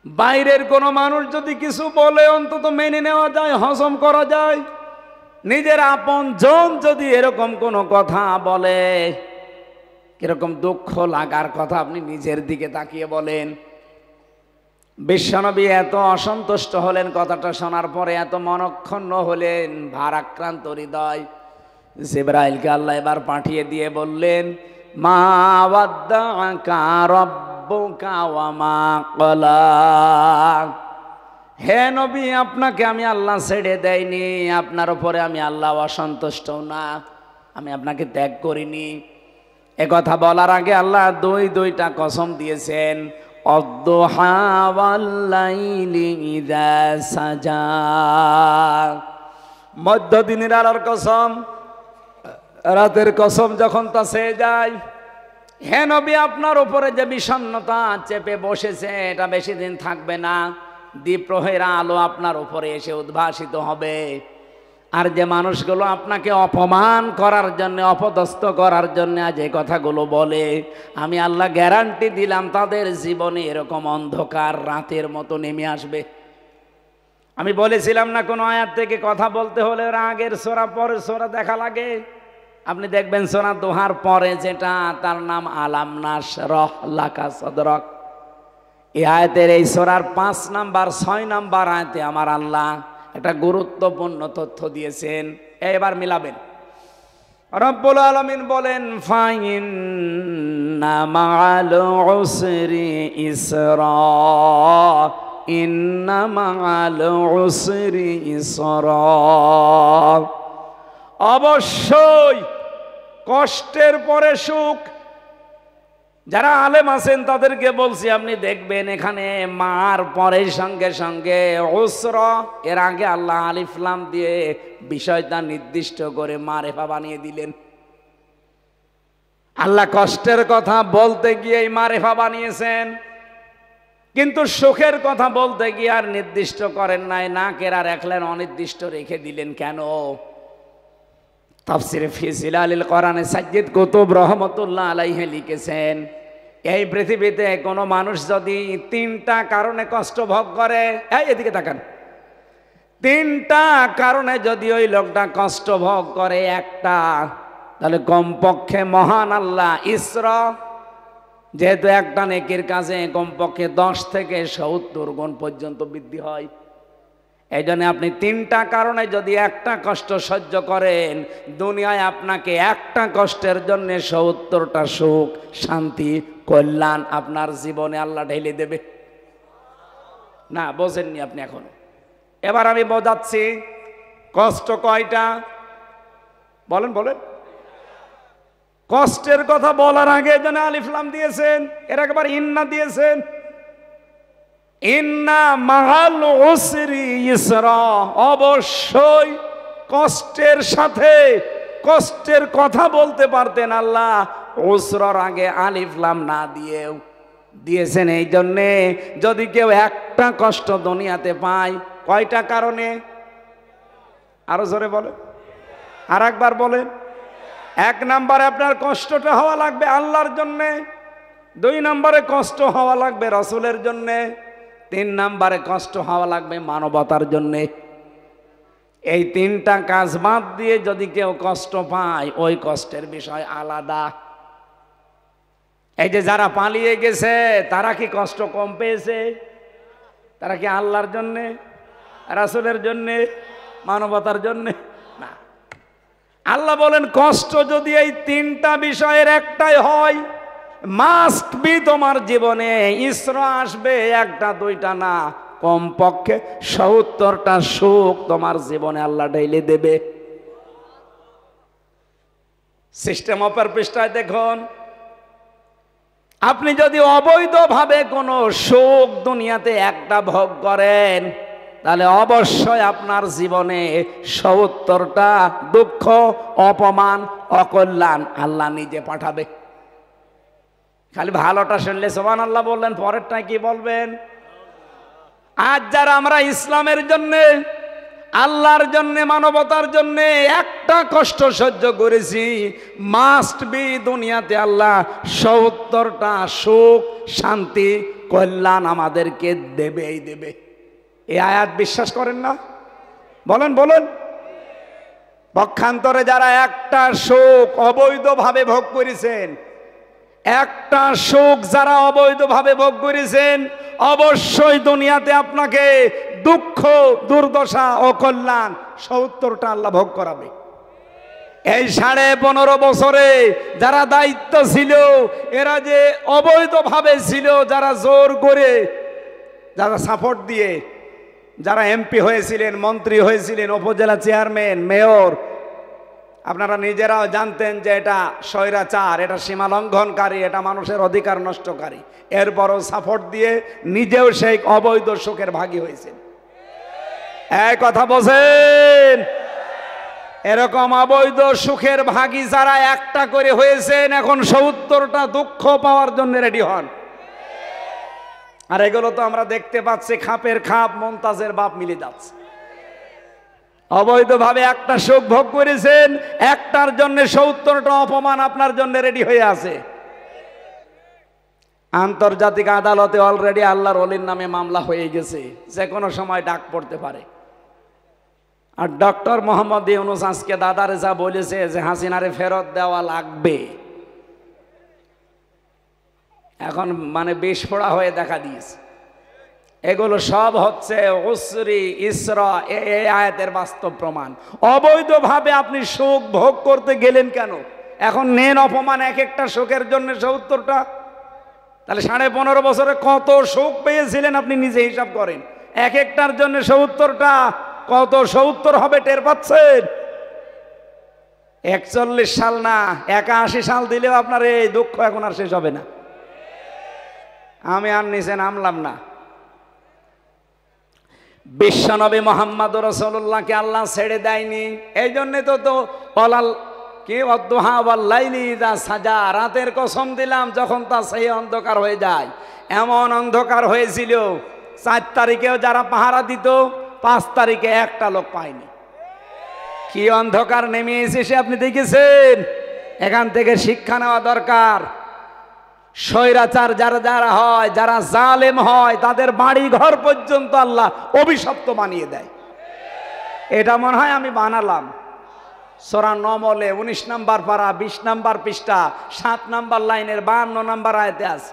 বাইরের কোনো মানুষ যদি কিছু বলে অন্তত মেনে নেওয়া যায়, হজম করা যায়। নিজের আপন জন যদি এরকম কোনো কথা বলে, কিরকম দুঃখ লাগার কথা আপনি নিজের দিকে তাকিয়ে বলেন। বিশ্বনবী এত অসন্তুষ্ট হলেন কথাটা শোনার পরে, এত মনক্ষুণ্ণ হলেন, ভারাক্রান্ত হৃদয়। জিবরাইলকে আল্লাহ এবার পাঠিয়ে দিয়ে বললেন, মা ওয়াদ্দাআকা রব্বুকা ওয়া মা ক্বালা। হে নবী, আপনাকে আমি আল্লাহ ছেড়ে দেয়নি, আপনার উপরে আমি আল্লাহ অসন্তুষ্ট না, আমি আপনাকে ত্যাগ করিনি। এ কথা বলার আগে আল্লাহ দুইটা কসম দিয়েছেন, অদ্দুহা ওয়াল লাইলি ইযা সাজা। মধ্যদিনের আলোর কসম, রাতের কসম যখন তা ছেয়ে যায়। হে নবী, আপনার উপরে যে বিষণ্ণতা চেপে বসেছে এটা বেশি দিন থাকবে না। দ্বীপ্রহরের আলো আপনার উপরে এসে উদ্ভাসিত হবে। আর যে মানুষগুলো আপনাকে অপমান করার জন্য, অপদস্থ করার জন্য আজ এই কথাগুলো বলে, আমি আল্লাহ গ্যারান্টি দিলাম তাদের জীবনে এরকম অন্ধকার রাতের মতো নেমে আসবে। আমি বলেছিলাম না, কোনো আয়াত থেকে কথা বলতে হলে ওরা আগের সূরা পরের সূরা দেখা লাগে। আপনি দেখবেন সূরা দোহার পরে যেটা, তার নাম আলাম নাশরাহ লাকা সাদরাক। এই আয়াতের এই সূরার 5 নাম্বার 6 নাম্বার আয়াতে আমার আল্লাহ একটা গুরুত্বপূর্ণ তথ্য দিয়েছেন। এবার মিলাবেন। রব্বুল আলামিন বলেন, ফাইন্না মাআল উসরি ইসরা, ইন্না মাআল উসরি ইসরা। অবশ্যই কষ্টের পরে সুখ। যারা আলেম আছেন তাদেরকে বলছি, আপনি দেখবেন এখানে মার পরে সঙ্গে সঙ্গে উসরা, এর আগে আল্লাহ আলিফ লাম দিয়ে বিষয়টা নির্দিষ্ট করে মারেফা বানিয়ে দিলেন। আল্লাহ কষ্টের কথা বলতে গিয়ে মারেফা বানিয়েছেন, কিন্তু সুখের কথা বলতে গিয়ে আর নির্দিষ্ট করেন নাই, না কেরা রাখলেন, অনির্দিষ্ট রেখে দিলেন। কেন? তাফসিরে ফি জিলালিল কোরআনে সাইয়্যিদ কুতুব রহমাতুল্লাহ আলাইহি লিখেছেন, এই পৃথিবীতে কোনো মানুষ যদি 3টা কারণে কষ্ট ভোগ করে, এদিকে তাকান, 3টা কারণে যদি ওই লোকটা কষ্ট ভোগ করে একটা, তাহলে কমপক্ষে মহান আল্লাহ ইসরা, যেহেতু একটা নেকির কাজে কমপক্ষে 10 থেকে 70 গুণ পর্যন্ত বৃদ্ধি হয়। এই জন্য আপনি 3টা কারণে যদি একটা কষ্ট সহ্য করেন, দুনিয়ায় আপনাকে একটা কষ্টের জন্য 70টা সুখ, শান্তি, কল্যাণ আপনার জীবনে আল্লাহ ঢেলে দেবে। না বোঝেননি আপনি এখনো। এবার আমি বোঝাচ্ছি কষ্ট কয়টা, বলেন বলেন। কষ্টের কথা বলার আগে যেন আলিফ লাম দিয়েছেন, এর একবার ইন্না দিয়েছেন। ইন্না মাআল উসরি ইসরা, অবশ্যই কষ্টের সাথে কষ্টের কথা বলতে পারতেন আল্লাহ, উসরার আগে আলিফ লাম না দিয়েও দিয়েছেন। এই জন্যে যদি কেউ একটা কষ্ট দুনিয়াতে পায়, কয়টা কারণে? আরো জোরে বলেন, আর একবার বলেন। এক নম্বরে আপনার কষ্টটা হওয়া লাগবে আল্লাহর জন্যে, 2 নম্বরে কষ্ট হওয়া লাগবে রাসূলের জন্যে, 3 নম্বরে কষ্ট হওয়া লাগবে মানবতার জন্যে। এই 3টা কাজ বাদ দিয়ে যদি কেউ কষ্ট পায়, ওই কষ্টের বিষয় আলাদা। এই যে যারা পালিয়ে গেছে, তারা কি কষ্ট কম পেয়েছে? তারা কি আল্লাহর জন্যে, রাসূলের জন্যে, মানবতার জন্যে? না। আল্লাহ বলেন কষ্ট যদি এই 3টা বিষয়ের একটাই হয়, মাস্ট বি তোমার জীবনে ইসরা আসবে, 1টা 2টা না, কমপক্ষে 70টা সুখ তোমার জীবনে আল্লাহ ডেইলি দেবে। সিস্টেম অফের পৃষ্ঠায় দেখুন, আপনি যদি অবৈধভাবে কোনো সুখ দুনিয়াতে একটা ভোগ করেন, তাহলে অবশ্যই আপনার জীবনে 70টা দুঃখ, অপমান, অকল্যাণ আল্লাহ নিজে পাঠাবে। খালি ভালোটা শুনলে সুবহানাল্লাহ বললেন, পরেরটা কি বলবেন? আজ যারা আমরা ইসলামের জন্যে, আল্লাহর জন্যে, মানবতার জন্যে একটা কষ্ট সহ্য করেছি, মাস্ট বি দুনিয়াতে আল্লাহ 70টা সুখ, শান্তি, কল্যাণ আমাদেরকে দেবেই দেবে। এই আয়াত বিশ্বাস করেন না? বলেন বলেন। পক্ষান্তরে যারা একটা সুখ অবৈধভাবে ভোগ করেছেন, একটা সুখ যারা অবৈধভাবে ভোগ করেছেন, অবশ্যই দুনিয়াতে আপনাকে দুঃখ, দুর্দশা, অকল্যাণ 70টা আল্লাহ ভোগ করাবে। এই 15.5 বছরে যারা দায়িত্ব ছিল, এরা যে অবৈধভাবে ছিল, যারা জোর করে, যারা সাপোর্ট দিয়ে, যারা এমপি হয়েছিলেন, মন্ত্রী হয়েছিলেন, উপজেলা চেয়ারম্যান, মেয়র, আপনারা নিজেরাও জানতেন যে এটা স্বৈরাচার, এটা সীমা লঙ্ঘনকারী, এটা মানুষের অধিকার নষ্টকারী। এরপরও সাপোর্ট দিয়ে নিজেও সেই অবৈধ সুখের ভাগী হয়েছেন। এই কথা বোঝেন? এরকম অবৈধ সুখের ভাগী যারা একটা করে হয়েছেন, এখন 70টা দুঃখ পাওয়ার জন্য রেডি হন। আর এগুলো তো আমরা দেখতে পাচ্ছি, খাপের খাপ মমতাজের বাপ মিলে যাচ্ছে। অবৈধভাবে একটা সুখ ভোগ করেছেন, একটার জন্য 70টা অপমান আপনার জন্য রেডি হয়ে আছে। আন্তর্জাতিক আদালতে অলরেডি আল্লাহর ওলির নামে মামলা হয়ে গেছে, যে কোনো সময় ডাক পড়তে পারে। আর ডক্টর মোহাম্মদ ইউনূস আজকে দাদারে যা বলেছে যে হাসিনারে ফেরত দেওয়া লাগবে, এখন মানে বিস্ফোরা হয়ে দেখা দিয়েছে। এগুলো সব হচ্ছে উসরি ইসরা, এই আয়াতের বাস্তব প্রমাণ। অবৈধভাবে আপনি সুখ ভোগ করতে গেলেন কেন? এখন নেন অপমান, এক একটা সুখের জন্য 70টা। তাহলে 15.5 বছরে কত সুখ পেয়েছিলেন আপনি নিজে হিসাব করেন। এক একটার জন্য 70টা, কত 70 হবে টের পাচ্ছেন? 41 সাল না 81 সাল দিলেও আপনার এই দুঃখ এখন আর শেষ হবে না। আমি আর নিচে নামলাম না। বিশ্বনবী মুহাম্মদ রাসূলুল্লাহকে আল্লাহ ছেড়ে দেয়নি, এই জন্যে তো অলাল কি অদ্দুহা ওয়াল লাইলি ইযা সাজা, রাতের কসম দিলাম যখন তা সেই অন্ধকার হয়ে যায়। এমন অন্ধকার হয়েছিল 4 তারিখেও যারা পাহারা দিত, 5 তারিখে একটা লোক পায়নি। কি অন্ধকার নেমে এসেছে আপনি দেখেছেন? এখান থেকে শিক্ষা নেওয়া দরকার। স্বৈরাচার যারা যারা হয়, যারা জালেম হয়, তাদের বাড়ি ঘর পর্যন্ত আল্লাহ অভিশপ্ত বানিয়ে দেয়। এটা মনে হয় আমি বানালাম। সূরা নমলে 19 নম্বর পারা 20 নম্বর পৃষ্ঠা 7 নম্বর লাইনের 52 নম্বর আয়াতে আছে।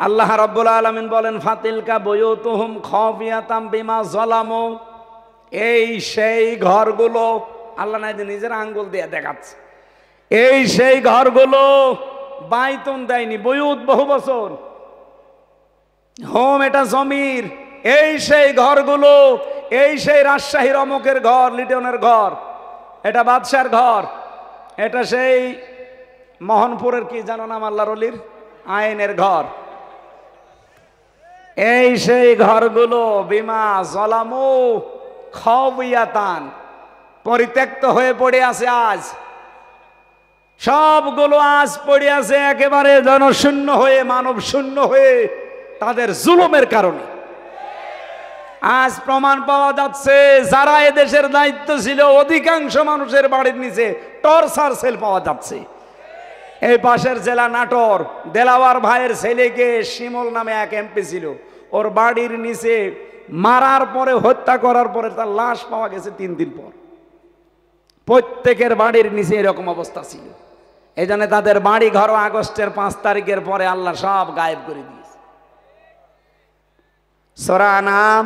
আল্লাহ রাব্বুল আলামিন বলেন, ফাতিলকা বুয়ুতুহুম খাফিয়াতাম বিমা যালামু। এই সেই ঘরগুলো, আল্লাহ নিজের আঙ্গুল দিয়ে দেখাচ্ছে, এই সেই ঘরগুলো বাইতুন দেয়নি, বুয়ুত বহু বছর, হোম এটা জমির, এই সেই ঘরগুলো, এই সেই রাজশাহীর অমুকের ঘর, লিটনের ঘর, এটা বাদশার ঘর, এটা সেই মোহনপুরের কি জানো নাম আল্লাহর ওলির আইনের ঘর। এই সেই ঘরগুলো বিমা জলামু খাওয়াতান পরিত্যক্ত হয়ে পড়ে আছে আজ। সবগুলো আজ পড়ে আছে একেবারে জনশূন্য হয়ে, মানব শূন্য হয়ে, তাদের জুলুমের কারণে। আজ প্রমাণ পাওয়া যাচ্ছে যারা এদেশের দায়িত্ব ছিল অধিকাংশ মানুষের বাড়ির নিচে টর্চার সেল পাওয়া যাচ্ছে। এই পাশের জেলা নাটোর, দেলাওয়ার ভাইয়ের ছেলেকে শিমল নামে এক এমপি ছিল, ওর বাড়ির নিচে মারার পরে, হত্যা করার পরে তার লাশ পাওয়া গেছে 3 দিন পর। প্রত্যেকের বাড়ির নিচে এরকম অবস্থা ছিল। এই জন্য তাদের বাড়ি ঘর আগস্টের 5 তারিখের পরে আল্লাহ সব গায়েব করে দিয়েছে। সূরা নাম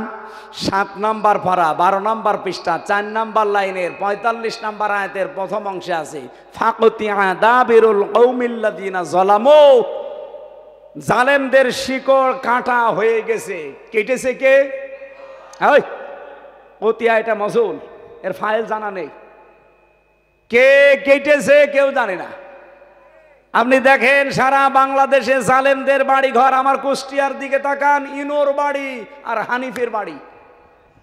7 নম্বর পারা 12 নম্বর পৃষ্ঠা 4 নম্বর লাইনের 45 নম্বর আয়াতের প্রথম অংশে আছে ফাকুতিয়া দাবিরুল কওমিল্লাযিনা যালামু, জালেমদের শিকড় কাটা হয়ে গেছে। কেটেছে কে? ওই কতিয়া, এটা মজুল, এর ফাইল জানা নেই। কে কেটেছে কেউ জানে না। আপনি দেখেন সারা বাংলাদেশে জালেমদের বাড়ি ঘর, আমার কুষ্টিয়ার দিকে তাকান, ইনোর বাড়ি আর হানিফের বাড়ি,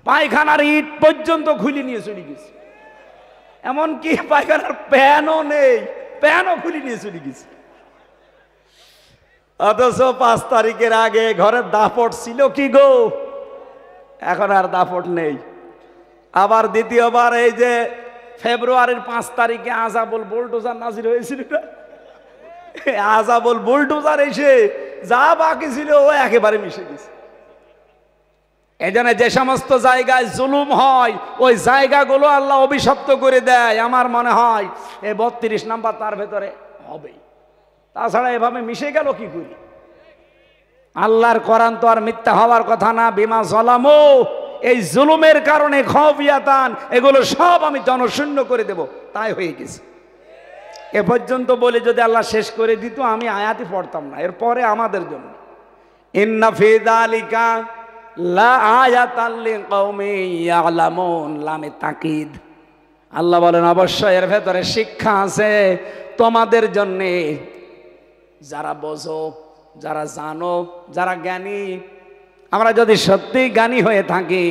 পায়খানার ইট পর্যন্ত খুলে নিয়ে চলে গেছে। এমনকি পায়খানার প্যানও নেই, প্যানও খুলে নিয়ে চলে গেছে। অথচ 5 তারিখের আগে ঘরের দাপট ছিল কি গো, এখন আর দাপট নেই। আবার দ্বিতীয়বার এই যে ফেব্রুয়ারির 5 তারিখে আজাবুল বুলডোজার নাজির হয়েছিল না, আজাবুল বুলডোজার এসে যা বাকি ছিল ও একেবারে মিশে গেছে। এই জন্য যে সমস্ত জায়গায় জুলুম হয় ওই জায়গাগুলো আল্লাহ অভিশপ্ত করে দেয়। আমার মনে হয় এই 32 নাম্বার তার ভেতরে হবেই, তাছাড়া এভাবে মিশে গেল কি করি? আল্লাহর কোরআন তো আর মিথ্যা হওয়ার কথা না। বিমা জলামু, এই জুলুমের কারণে খাওয়াতান, এগুলো সব আমি জনশূন্য করে দেব, তাই হয়ে গেছে। এ পর্যন্ত বলে যদি আল্লাহ শেষ করে দিত আমি আয়াতই পড়তাম না। এরপরে আমাদের জন্য ইন্না ফি যালিকা লা আয়াতাল লিকাওমি ইয়ালামুন, লামে তাকিদ। আল্লাহ বলেন অবশ্যই এর ভেতরে শিক্ষা আছে তোমাদের জন্য, যারা বোঝো, যারা জানো, যারা জ্ঞানী। আমরা যদি সত্যি জ্ঞানী হয়ে থাকি,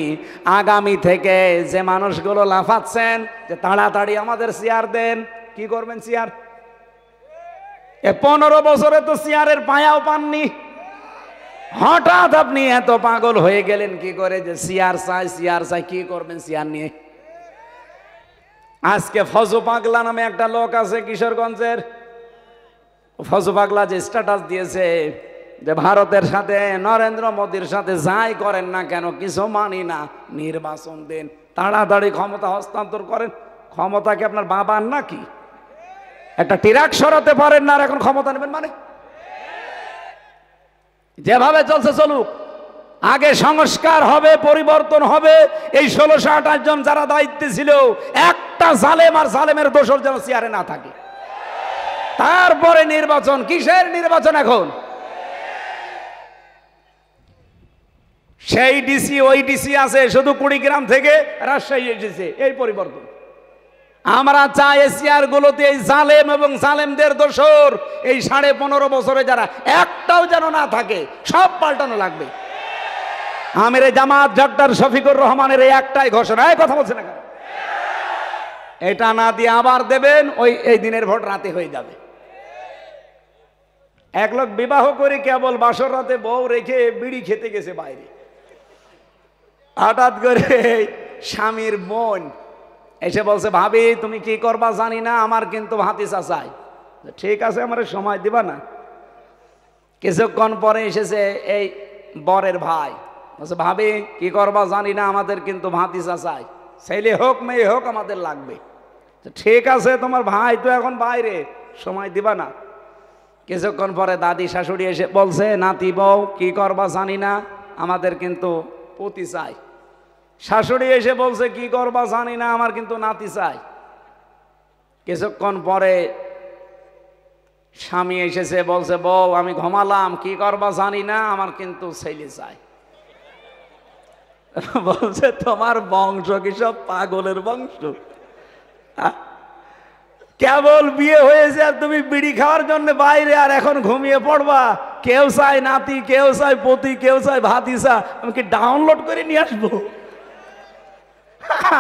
আগামী থেকে যে মানুষগুলো লাফাচ্ছেন যে তাড়াতাড়ি আমাদের চেয়ার দেন, কি করবেন চেয়ার? 15 বছরে তো চেয়ারের পায়াও পাননি, হঠাৎ আপনি এত পাগল হয়ে গেলেন কি করে যে চেয়ার চাই, চেয়ার চাই? কি করবেন চেয়ার নিয়ে? আজকে ফজু পাগলা নামে একটা লোক আছে কিশোরগঞ্জের, ফজু পাগলা যে স্ট্যাটাস দিয়েছে যে ভারতের সাথে, নরেন্দ্র মোদীর সাথে যাই করেন না কেন কিছু মানি না, নির্বাচন দেন, তাড়াতাড়ি ক্ষমতা হস্তান্তর করেন। ক্ষমতা কি আপনার বাবার নাকি? একটা ট্রাক সরাতে পারেন না আর এখন ক্ষমতা নেবেন মানে? যেভাবে চলছে চলুক, আগে সংস্কার হবে, পরিবর্তন হবে। এই 1628 জন যারা দায়িত্বে ছিল, একটা জালেম আর জালেমের দোসর যেন চেয়ারে না থাকে। তারপরে নির্বাচন। কিসের নির্বাচন এখন? সেই ডিসি ওই ডিসি আছে, শুধু কুড়িগ্রাম থেকে রাজশাহী এসেছে, এই পরিবর্তন। আমরা চাই চেয়ার গুলোতে এই জালেম এবং জালেমদের দোসর, এই 15.5 বছরে যারা, একটাও যেন না থাকে, সব পাল্টানো লাগবে। আমির জামাত ডক্টর শফিকুর রহমানের এই একটাই ঘোষণা, এই কথা বলছে না কেন? এটা না দিয়ে আবার দেবেন, এই দিনের ভোট রাতে হয়ে যাবে। এক লোক বিবাহ করে কেবল বাসর রাতে বউ রেখে বিড়ি খেতে গেছে বাইরে, হঠাৎ করে স্বামীর বোন এসে বলছে, ভাবি তুমি কি করবা জানি না, আমার কিন্তু ভাতিজা চাই। ঠিক আছে, আমার সময় দিবা না? কিছুক্ষণ পরে এসেছে এই বরের ভাই, বলছে ভাবি কি করবা জানি না, আমাদের কিন্তু ভাতিজা চাই, ছেলে হোক মেয়ে হোক আমাদের লাগবে। ঠিক আছে, তোমার ভাই তো এখন বাইরে, সময় দিবা না? কিছুক্ষণ পরে দাদি শাশুড়ি এসে বলছে, নাতি বউ কি করবা জানি না, আমাদের কিন্তু পতি চাই। শাশুড়ি এসে বলছে, কি করবা জানি না, আমার কিন্তু নাতি চাই। কিছুক্ষণ পরে স্বামী এসেছে, বলছে বউ আমি ঘুমালাম, কি করবা জানি না, আমার কিন্তু ছেলে চাই। বলছে তোমার বংশ কি সব পাগলের বংশ? কেবল বিয়ে হয়েছে আর তুমি বিড়ি খাওয়ার জন্য বাইরে, আর এখন ঘুমিয়ে পড়বা? কেউ চায় নাতি, কেউ চায় পতি, কেউ চায় ভাতিসা, আমি কি ডাউনলোড করে নিয়ে আসবো?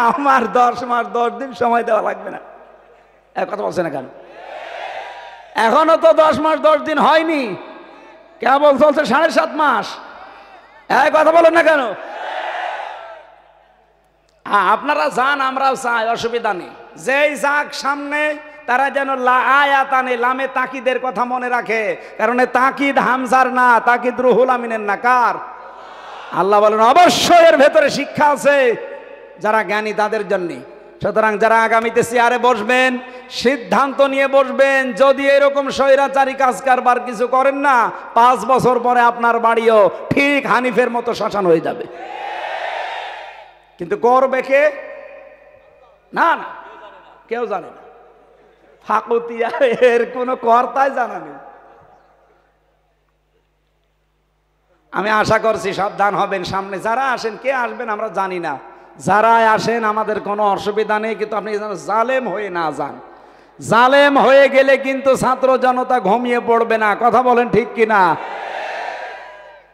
আমার 10 মাস 10 দিন সময় দেওয়া লাগবে না। এক কথা বলছে না কেন? এখনো তো 10 মাস 10 দিন হয়নি, কেবল চলছে 7.5 মাস। এক কথা বলেন না কেন? আপনারা যান, আমরাও চাই, অসুবিধা নেই। যেই যাক সামনে তারা যেন আয়াতানে লামে তাকিদের কথা মনে রাখে, কারণ তাকিদ হামজার না, তাকিদ রুহুল আমিনের না। কার? আল্লাহ বলেন অবশ্যই এর ভেতরে শিক্ষা আছে যারা জ্ঞানী তাদের জন্য। সুতরাং যারা আগামীতে চেয়ারে বসবেন, সিদ্ধান্ত নিয়ে বসবেন, যদি এরকম স্বৈরাচারী কাজ কারবার কিছু করেন না, 5 বছর পরে আপনার বাড়িও ঠিক হানিফের মতো শ্মশান হয়ে যাবে। কিন্তু করবে কে? না না, কেউ জানে না। ফাকুতিয়া এর কোনো কর্তাই জানা নেই। আমি আশা করছি সাবধান হবেন। সামনে যারা আসেন, কে আসবেন আমরা জানি না, যারা আসেন আমাদের কোনো অসুবিধা নেই, কিন্তু আপনি যেন জালেম হয়ে না যান। জালেম হয়ে গেলে কিন্তু ছাত্র জনতা ঘুমিয়ে পড়বে না। কথা বলেন ঠিক কিনা?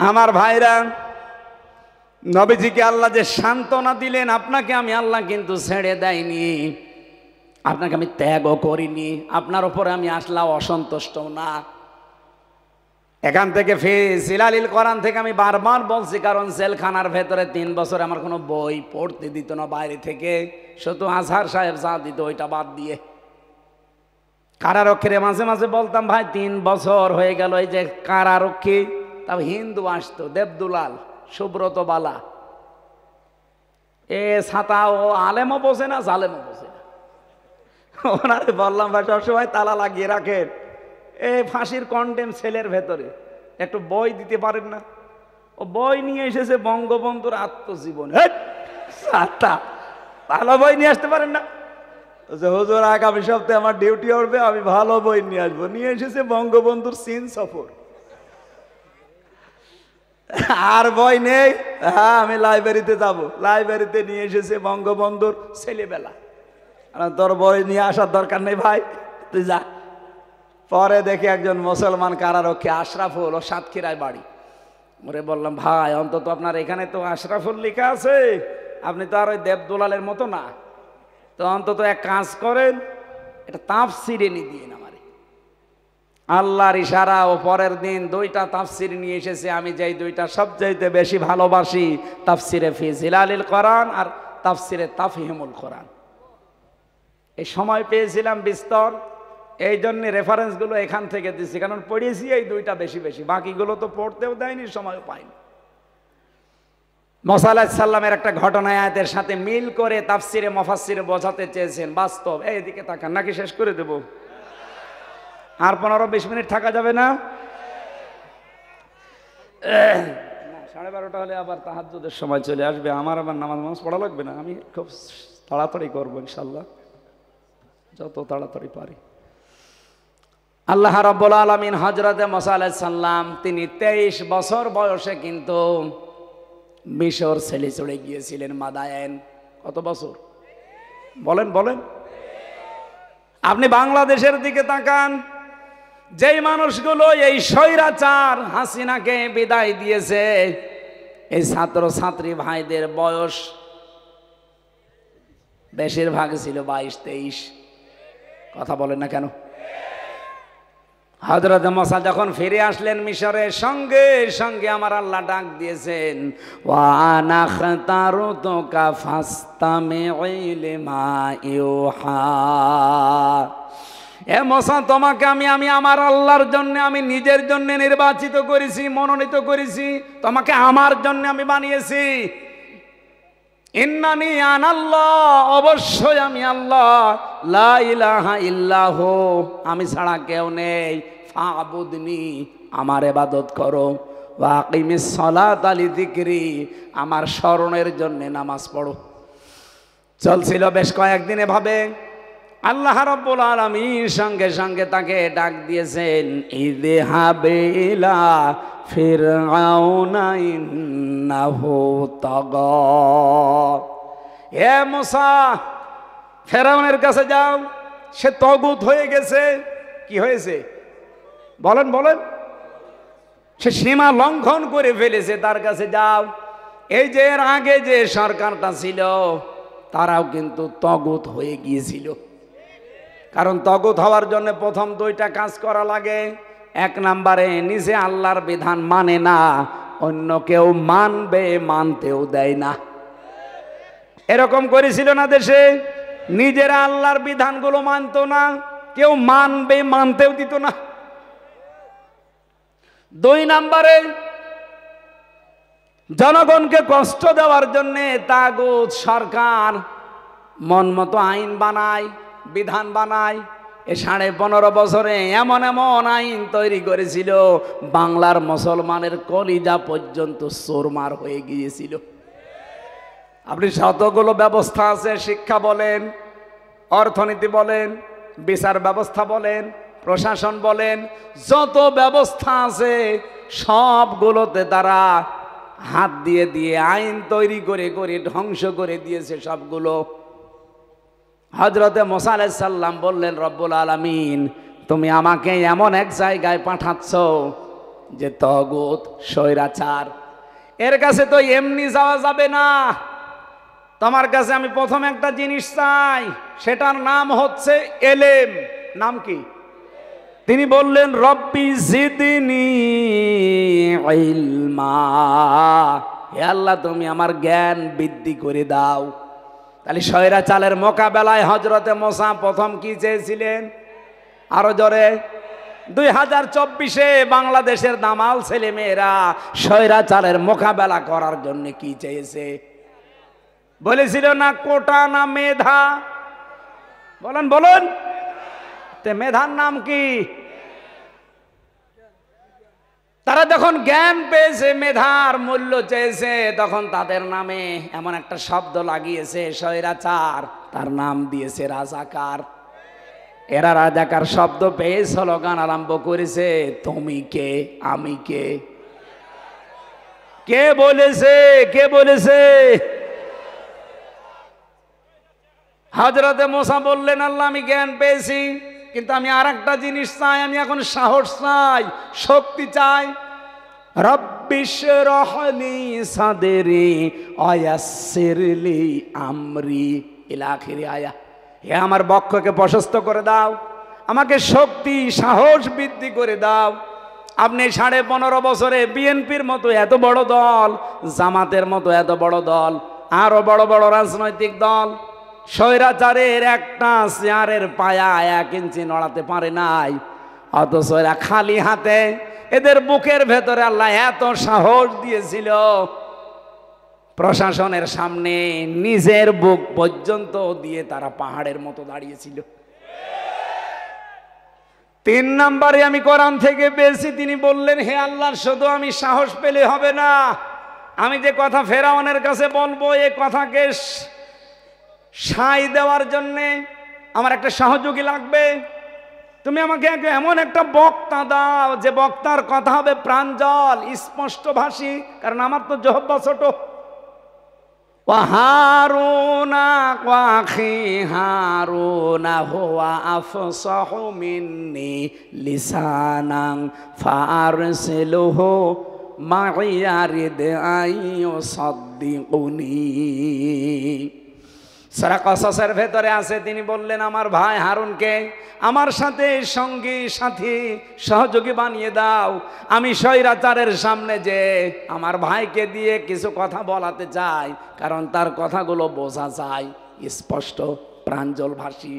আমার ভাইরা, নবীজিকে আল্লাহ যে সান্ত্বনা দিলেন, আপনাকে আমি আল্লাহ কিন্তু ছেড়ে দেয়নি, আপনাকে আমি ত্যাগও করিনি, আপনার উপরে আমি আসলাম অসন্তুষ্ট না। এখান থেকে জিলালিল কোরআন থেকে আমি বারবার বলছি, কারণ জেলখানার ভেতরে 3 বছর আমার কোনো বই পড়তে দিত না বাইরে থেকে, শুধু আজহার সাহেব যা দিত ওইটা বাদ দিয়ে। কারারক্ষীরে মাঝে মাঝে বলতাম, ভাই 3 বছর হয়ে গেল, এই যে কারারক্ষী, তাও হিন্দু আসতো, দেবদুলাল, সুব্রত বালা, এ ছাতা ও আলেমও বোঝে না, জালেমও বোঝে না। ওনারে বললাম, ভাই সবসময় তালা লাগিয়ে রাখেন, এই ফাঁসির কন্ডেম সেলের ভেতরে একটু বই দিতে পারেন না? ও বই নিয়ে এসেছে বঙ্গবন্ধুর আত্মজীবন, ভালো বই নিয়ে আসতে পারেন না? হুজুর আগামী সপ্তাহে আমার ডিউটি উঠবে, আমি ভালো বই নিয়ে আসবো। নিয়ে এসেছে বঙ্গবন্ধুর চীন সফর, আর বই নেই। হ্যাঁ, আমি লাইব্রেরিতে যাব, লাইব্রেরিতে নিয়ে এসেছে বঙ্গবন্ধুর ছেলেবেলা। তোর বই নিয়ে আসার দরকার নেই ভাই, তুই যা। পরে দেখি একজন মুসলমান কারারক্ষী, আশরাফুল, ও সাতক্ষীরায় বাড়ি। ওরে বললাম, ভাই অন্তত আপনার এখানে তো আশরাফুল লেখা আছে, আপনি তো আর ওই দেবদুলালের মতো না, তো অন্তত এক কাজ করেন, এটা তাফসিরে নিয়ে দিয়ে আমারে। আল্লাহর ইশারা, ও পরের দিন 2টা তাফসির নিয়ে এসেছে। আমি যেই 2টা সবচাইতে বেশি ভালোবাসি, তাফসিরে ফি জিলালিল কোরআন আর তাফসিরে তাফহিমুল কোরআন। এই সময় পেয়েছিলাম বিস্তর, এই জন্য রেফারেন্সগুলো এখান থেকে দিচ্ছি, কারণ পড়িয়েছি এই 2টা বেশি বেশি, বাকিগুলো তো পড়তেও দেয়নি, সময়ও পাইনি। মুসা আলাইহিস সালামের একটা ঘটনা আয়াতের সাথে মিল করে তাফসিরে মুফাসসিরে বোঝাতে চেয়েছেন বাস্তব। এইদিকে তাকান, নাকি শেষ করে দেব? আর 15-20 মিনিট থাকা যাবে না? 12:30 হলে আবার তাহাজ্জুদের সময় চলে আসবে, আমার আবার নামাজ পড়া লাগবে না। আমি খুব তাড়াতাড়ি করবো ইনশাল্লাহ, যত তাড়াতাড়ি পারি। আল্লাহ রাব্বুল আলামিন হযরতে মুসা আলাইহিস সালাম, তিনি 23 বছর বয়সে কিন্তু মিশর ছেলে চলে গিয়েছিলেন মাদায়েন। কত বছর বলেন বলেন? আপনি বাংলাদেশের দিকে তাকান, যেই মানুষগুলো এই স্বৈরাচার হাসিনাকে বিদায় দিয়েছে, এই ছাত্র ছাত্রী ভাইদের বয়স বেশিরভাগ ছিল 22-23। কথা বলেন না কেন? হযরত মুসা যখন ফিরে আসলেন মিশরে, সঙ্গে সঙ্গে আমার আল্লাহ ডাক দিয়েছেন, ওয়া আনা খাতারতুকা ফাসতামি' লিমা ইউহা। এ মুসা, তোমাকে আমি আমার আল্লাহর জন্য, আমি নিজের জন্য নির্বাচিত করেছি, মনোনীত করেছি, তোমাকে আমার জন্য আমি বানিয়েছি। ইন্নানি আনাল্লাহ, অবশ্যই আমি আল্লাহ, লা ইলাহা ইল্লাহু, আমি ছাড়া কেউ নেই, ফাবুদনি, আমার ইবাদত করো, ওয়া আকিমিস সালাতা লিযিকরি, আমার স্মরণের জন্য নামাজ পড়ো। চলছিল বেশ কয়েকদিন এভাবে। আল্লাহ রাব্বুল আলামিন সঙ্গে সঙ্গে তাকে ডাক দিয়েছেন, ইযহাবে ইলা ফিরআউনা ইন্নাহু তাগা। হে মুসা, ফেরাউনের কাছে যাও, সে তগুত হয়ে গেছে। কি হয়েছে বলেন বলেন? সে সীমা লঙ্ঘন করে ফেলেছে, তার কাছে যাও। এই যে এর আগে যে সরকারটা ছিল তারাও কিন্তু তগুত হয়ে গিয়েছিল। কারণ তগুত হওয়ার জন্য প্রথম দুইটা কাজ করা লাগে। এক নম্বরে নিজে আল্লাহর বিধান মানে না, অন্য কেউ মানবে, মানতেও দেয় না। এরকম করেছিল না দেশে? নিজেরা আল্লাহর বিধানগুলো মানতো না, কেউ মানবে, মানতেও দিত না। দুই নম্বরে জনগণকে কষ্ট দেওয়ার জন্যে তাগুত সরকার মন মতো আইন বানায়, বিধান বানায়। এ 15.5 বছরে এমন এমন আইন তৈরি করেছিল, বাংলার মুসলমানের কলিজা পর্যন্ত চোরমার হয়ে গিয়েছিল। আপনি শতগুলো ব্যবস্থা আছে, শিক্ষা বলেন, অর্থনীতি বলেন, বিচার ব্যবস্থা বলেন, প্রশাসন বলেন, যত ব্যবস্থা আছে সবগুলোতে তারা হাত দিয়ে দিয়ে আইন তৈরি করে করে ধ্বংস করে দিয়েছে সবগুলো। হযরতে মুসা আলাইহিস সালাম বললেন, রব্বুল আলামিন তুমি আমাকে এমন এক জায়গায় পাঠাচ্ছ যে তাগুত, স্বৈরাচার, এর কাছে তো এমনি যাওয়া যাবে না। তোমার কাছে আমি প্রথম একটা জিনিস চাই, সেটার নাম হচ্ছে এলেম। নাম কি? তিনি বললেন, রব্বি জিদনি ইলমা, হে আল্লাহ তুমি আমার জ্ঞান বৃদ্ধি করে দাও। তাহলে স্বৈরাচারের মোকাবেলায় হযরতে মুসা প্রথম কি চেয়েছিলেন? আরো জোরে। 2024-এ বাংলাদেশের দামাল ছেলে মেয়েরা স্বৈরাচারের মোকাবেলা করার জন্য কি চেয়েছে? বলেছিল না কোটা না মেধা? বলেন বলেন, তে মেধার নাম কি? তারা যখন জ্ঞান পেয়েছে, মেধার মূল্য চেয়েছে, তখন তাদের নামে এমন একটা শব্দ লাগিয়েছে, স্বৈরাচার, তার নাম দিয়েছে রাজাকার। এরা রাজাকার শব্দ পেয়ে স্লোগান আরম্ভ করেছে, তুমি কে, আমি কে। কে বলেছে? কে বলেছে? হযরতে মুসা বললেন, আল্লাহ আমি জ্ঞান পেয়েছি, কিন্তু আমি আর একটা জিনিস চাই, আমি এখন সাহস চাই, শক্তি চাই। রব্বিশরাহ লি সাদরি ওয়ায়াসসিরলি আমরি ইলা আখিরি আয়া। হে আমার বক্ষকে প্রশস্ত করে দাও, আমাকে শক্তি সাহস বৃদ্ধি করে দাও। আপনি 15.5 বছরে বিএনপির মতো এত বড় দল, জামাতের মতো এত বড় দল, আরো বড় বড় রাজনৈতিক দল, স্বৈরাচারের একটা চেয়ারের পায়া 1 ইঞ্চি নড়াতে পারে নাই, অথচ এরা খালি হাতে, এদের বুকের ভেতরে আল্লাহ এত সাহস দিয়েছিল, প্রশাসনের সামনে নিজের বুক পর্যন্ত দিয়ে তারা পাহাড়ের মতো দাঁড়িয়েছিল। 3 নম্বরে আমি কোরআন থেকে পেয়েছি, তিনি বললেন, হে আল্লাহ শুধু আমি সাহস পেলে হবে না, আমি যে কথা ফেরাউনের কাছে বলবো, এই কথাকে সাই দেওয়ার জন্যে আমার একটা সহযোগী লাগবে। তুমি আমাকে এমন একটা বক্তা দাও যে বক্তার কথা হবে প্রাঞ্জল, স্পষ্টভাষী, কারণ আমার তো জিহ্বা ছোট। ওয়া হারুনা ওয়া আখি হারুনা হুয়া আফসাহু মিন্নি লিসানান ফারসিলহু মাইয়া রিদ আইয়ুসাদ্দিকুনি। সূরা কসসের ভেতরে আছে, তিনি বললেন আমার ভাই হারুনকে আমার সাথে সঙ্গী সাথী সহযোগী বানিয়ে দাও। আমি স্বৈরাচারের সামনে যে আমার ভাইকে দিয়ে কিছু কথা বলাতে চাই, কারণ তার কথাগুলো বোঝা যায় স্পষ্ট, প্রাঞ্জল ভাষী।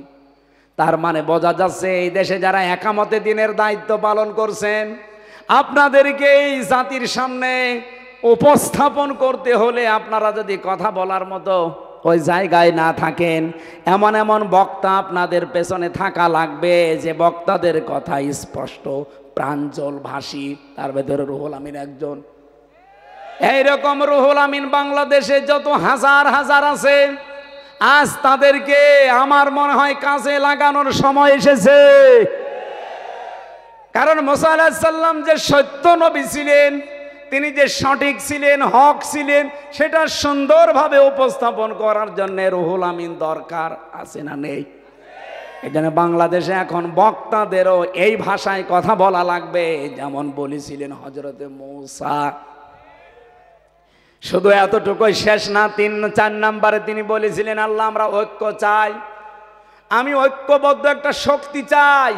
তার মানে বোঝা যাচ্ছে এই দেশে যারা একামতে দিনের দায়িত্ব পালন করছেন, আপনাদেরকে এই জাতির সামনে উপস্থাপন করতে হলে আপনারা যদি কথা বলার মতো ওই জায়গায় না থাকেন, এমন এমন বক্তা আপনাদের পেছনে থাকা লাগবে যে বক্তাদের কথা স্পষ্ট, প্রাঞ্জল ভাষী। তার ভেতরে রুহুল আমিন একজন। এইরকম রুহুল আমিন বাংলাদেশে যত হাজার হাজার আছে, আজ তাদেরকে আমার মনে হয় কাজে লাগানোর সময় এসেছে। কারণ মুসা আলাইহিস সালাম যে সত্য নবী ছিলেন, তিনি যে সঠিক ছিলেন, হক ছিলেন, সেটা সুন্দরভাবে উপস্থাপন করার জন্য রুহুল আমিন দরকার আছে না নেই? এই জন্য বাংলাদেশে এখন বক্তাদেরও এই ভাষায় কথা বলা লাগবে, যেমন বলেছিলেন হযরতে মূসা। শুধু এতটুকুই শেষ না, 3-4 নম্বরে তিনি বলেছিলেন, আল্লাহ আমরা ঐক্য চাই, আমি ঐক্যবদ্ধ একটা শক্তি চাই।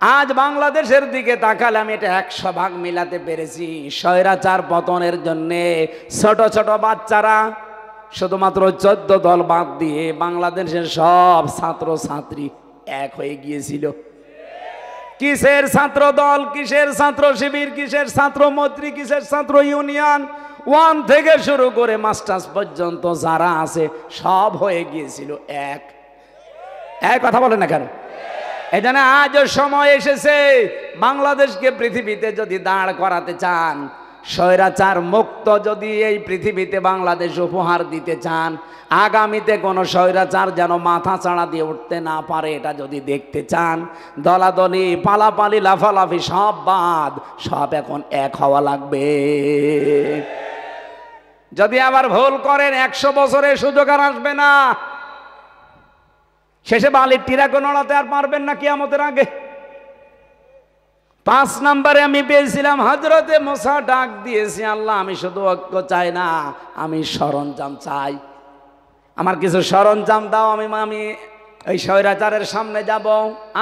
আজ বাংলাদেশের দিকে তাকালে আমি এটা 100 ভাগ মিলাতে পেরেছি। স্বৈরাচার পতনের জন্যে ছোট ছোট বাচ্চারা, শুধুমাত্র 14 দল বাদ দিয়ে বাংলাদেশের সব ছাত্র ছাত্রী এক হয়ে গিয়েছিল। কিসের ছাত্র দল, কিসের ছাত্র শিবির, কিসের ছাত্র মৈত্রী, কিসের ছাত্র ইউনিয়ন, 1 থেকে শুরু করে মাস্টার্স পর্যন্ত যারা আছে সব হয়ে গিয়েছিল এক। কথা বলে না কেন? এই জন্য আজও সময় এসেছে, বাংলাদেশকে পৃথিবীতে যদি দাঁড় করাতে চান, স্বৈরাচার মুক্ত যদি এই পৃথিবীতে বাংলাদেশ উপহার দিতে চান, আগামীতে কোনো স্বৈরাচার যেন মাথা চাড়া দিয়ে উঠতে না পারে, এটা যদি দেখতে চান, দলাদলি পালাপালি লাফালাফি সব বাদ, সব এখন এক হওয়া লাগবে। যদি আবার ভুল করেন 100 বছরের সুযোগ আর আসবে না। শেষে বালির টিরাকে নড়াতে আর পারবেন না কিয়ামতের আগে। 5 নম্বরে আমি পেয়েছিলাম হযরতে মূসা ডাক দিয়েছি, আল্লাহ আমি শুধু ঐক্য চাই না, আমি সরঞ্জাম চাই, আমার কিছু সরঞ্জাম দাও, আমি এই স্বৈরাচারের সামনে যাব।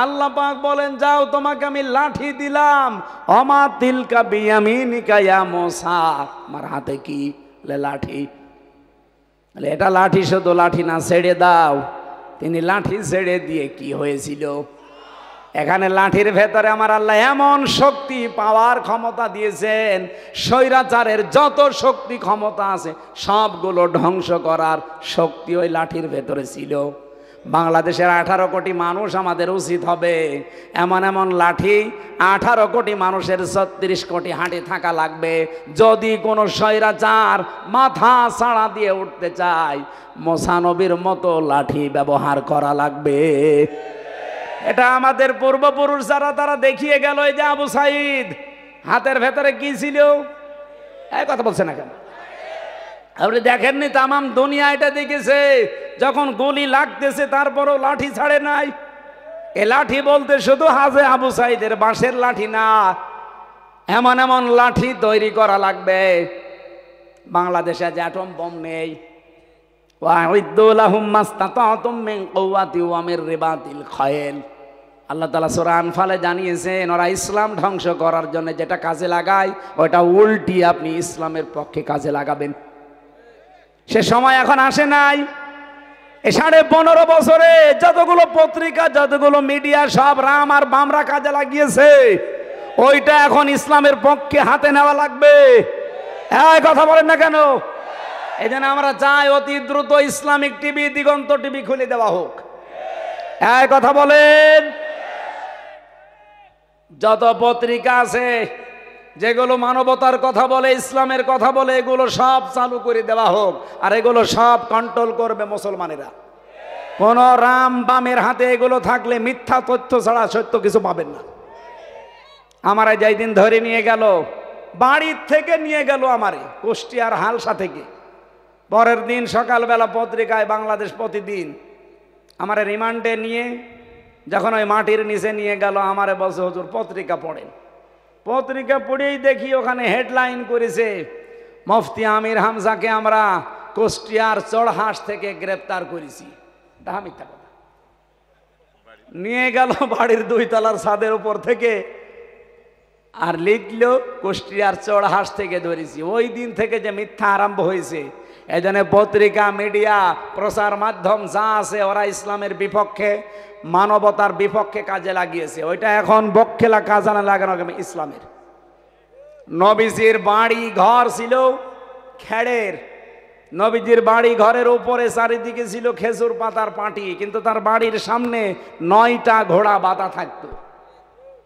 আল্লাহ পাক বলেন, যাও তোমাকে আমি লাঠি দিলাম, অমা তিলকা বিয়ামিনিকা ইয়া মূসা, আমার হাতে কি? লাঠি। এটা লাঠি, শুধু লাঠি না, ছেড়ে দাও। তিনি লাঠি ছেড়ে দিয়ে কি হয়েছিল? এখানে লাঠির ভেতরে আমার আল্লাহ এমন শক্তি, পাওয়ার ক্ষমতা দিয়েছেন, স্বৈরাচারের যত শক্তি ক্ষমতা আছে সবগুলো ধ্বংস করার শক্তি ওই লাঠির ভেতরে ছিল। বাংলাদেশের 18 কোটি মানুষ, আমাদের উচিত হবে এমন এমন লাঠি 18 কোটি মানুষের 36 কোটি হাঁটি থাকা লাগবে। যদি কোনো স্বৈরাচার মাথা ছাড়া দিয়ে উঠতে চায়, মূসা নবীর মতো লাঠি ব্যবহার করা লাগবে। এটা আমাদের পূর্বপুরুষ যারা, তারা দেখিয়ে গেল। এই যে আবু সাইদ, হাতের ভেতরে কি ছিল? এই কথা বলছে না কেন? আপনি দেখেননি? তামাম দুনিয়া এটা দেখেছে, যখন গুলি লাগতেছে তারপরও লাঠি ছাড়ে নাই। এ লাঠি বলতে শুধু হাজে আবু সাইদের বাঁশের লাঠি না, এমন এমন লাঠি তৈরি করা লাগবে। বাংলাদেশে যে অ্যাটম বোম নেই, আল্লাহ তাআলা সূরা আনফালে জানিয়েছেন, ওরা ইসলাম ধ্বংস করার জন্য যেটা কাজে লাগায়, ওটা উল্টি আপনি ইসলামের পক্ষে কাজে লাগাবেন। সে সময় এখন আসে নাই। 15.5 বছরে যতগুলো পত্রিকা, যতগুলো মিডিয়া, সব রাম আর বামরা কাজে লাগিয়েছে, ওইটা এখন ইসলামের পক্ষে হাতে নেওয়া লাগবে। এই কথা বলেন না কেন? এই জন্য আমরা চাই অতি দ্রুত ইসলামিক টিভি, দিগন্ত টিভি খুলে দেওয়া হোক। এই কথা বলেন। যত পত্রিকা আছে যেগুলো মানবতার কথা বলে, ইসলামের কথা বলে, এগুলো সব চালু করে দেওয়া হোক। আর এগুলো সব কন্ট্রোল করবে মুসলমানেরা। কোন রাম বামের হাতে এগুলো থাকলে মিথ্যা তথ্য ছাড়া সত্য কিছু পাবেন না। আমারে যেই দিন ধরে নিয়ে গেল, বাড়ির থেকে নিয়ে গেল আমারে কুষ্টিয়ার হালসা থেকে, পরের দিন সকালবেলা পত্রিকায় বাংলাদেশ প্রতিদিন আমারে রিমান্ডে নিয়ে যখন ওই মাটির নিচে নিয়ে গেল, আমারে বলছে, হুজুর পত্রিকা পড়েন। পত্রিকা পড়েই দেখি ওখানে হেডলাইন করেছে, মুফতি আমির হামজাকে আমরা কুষ্টিয়ার চড়হাঁস থেকে গ্রেপ্তার করেছি। এটা মিথ্যা কথা। নিয়ে গেল বাড়ির 2 তলার ছাদের উপর থেকে, আর লিখলো কুষ্টিয়ার চড়হাঁস থেকে ধরেছি। ওই দিন থেকে যে মিথ্যা আরম্ভ হয়েছে। এই জন্য পত্রিকা, মিডিয়া, প্রচার মাধ্যম যা আছে, ওরা ইসলামের বিপক্ষে, মানবতার বিপক্ষে কাজে লাগিয়েছে। ওইটা এখন বক্ষে কাজে লাগানো ইসলামের। নবীজির বাড়ি ঘর ছিল খেড়ের, নবীজির বাড়ি ঘরের উপরে চারিদিকে ছিল খেজুর পাতার পাটি, কিন্তু তার বাড়ির সামনে 9টা ঘোড়া বাঁধা থাকতো।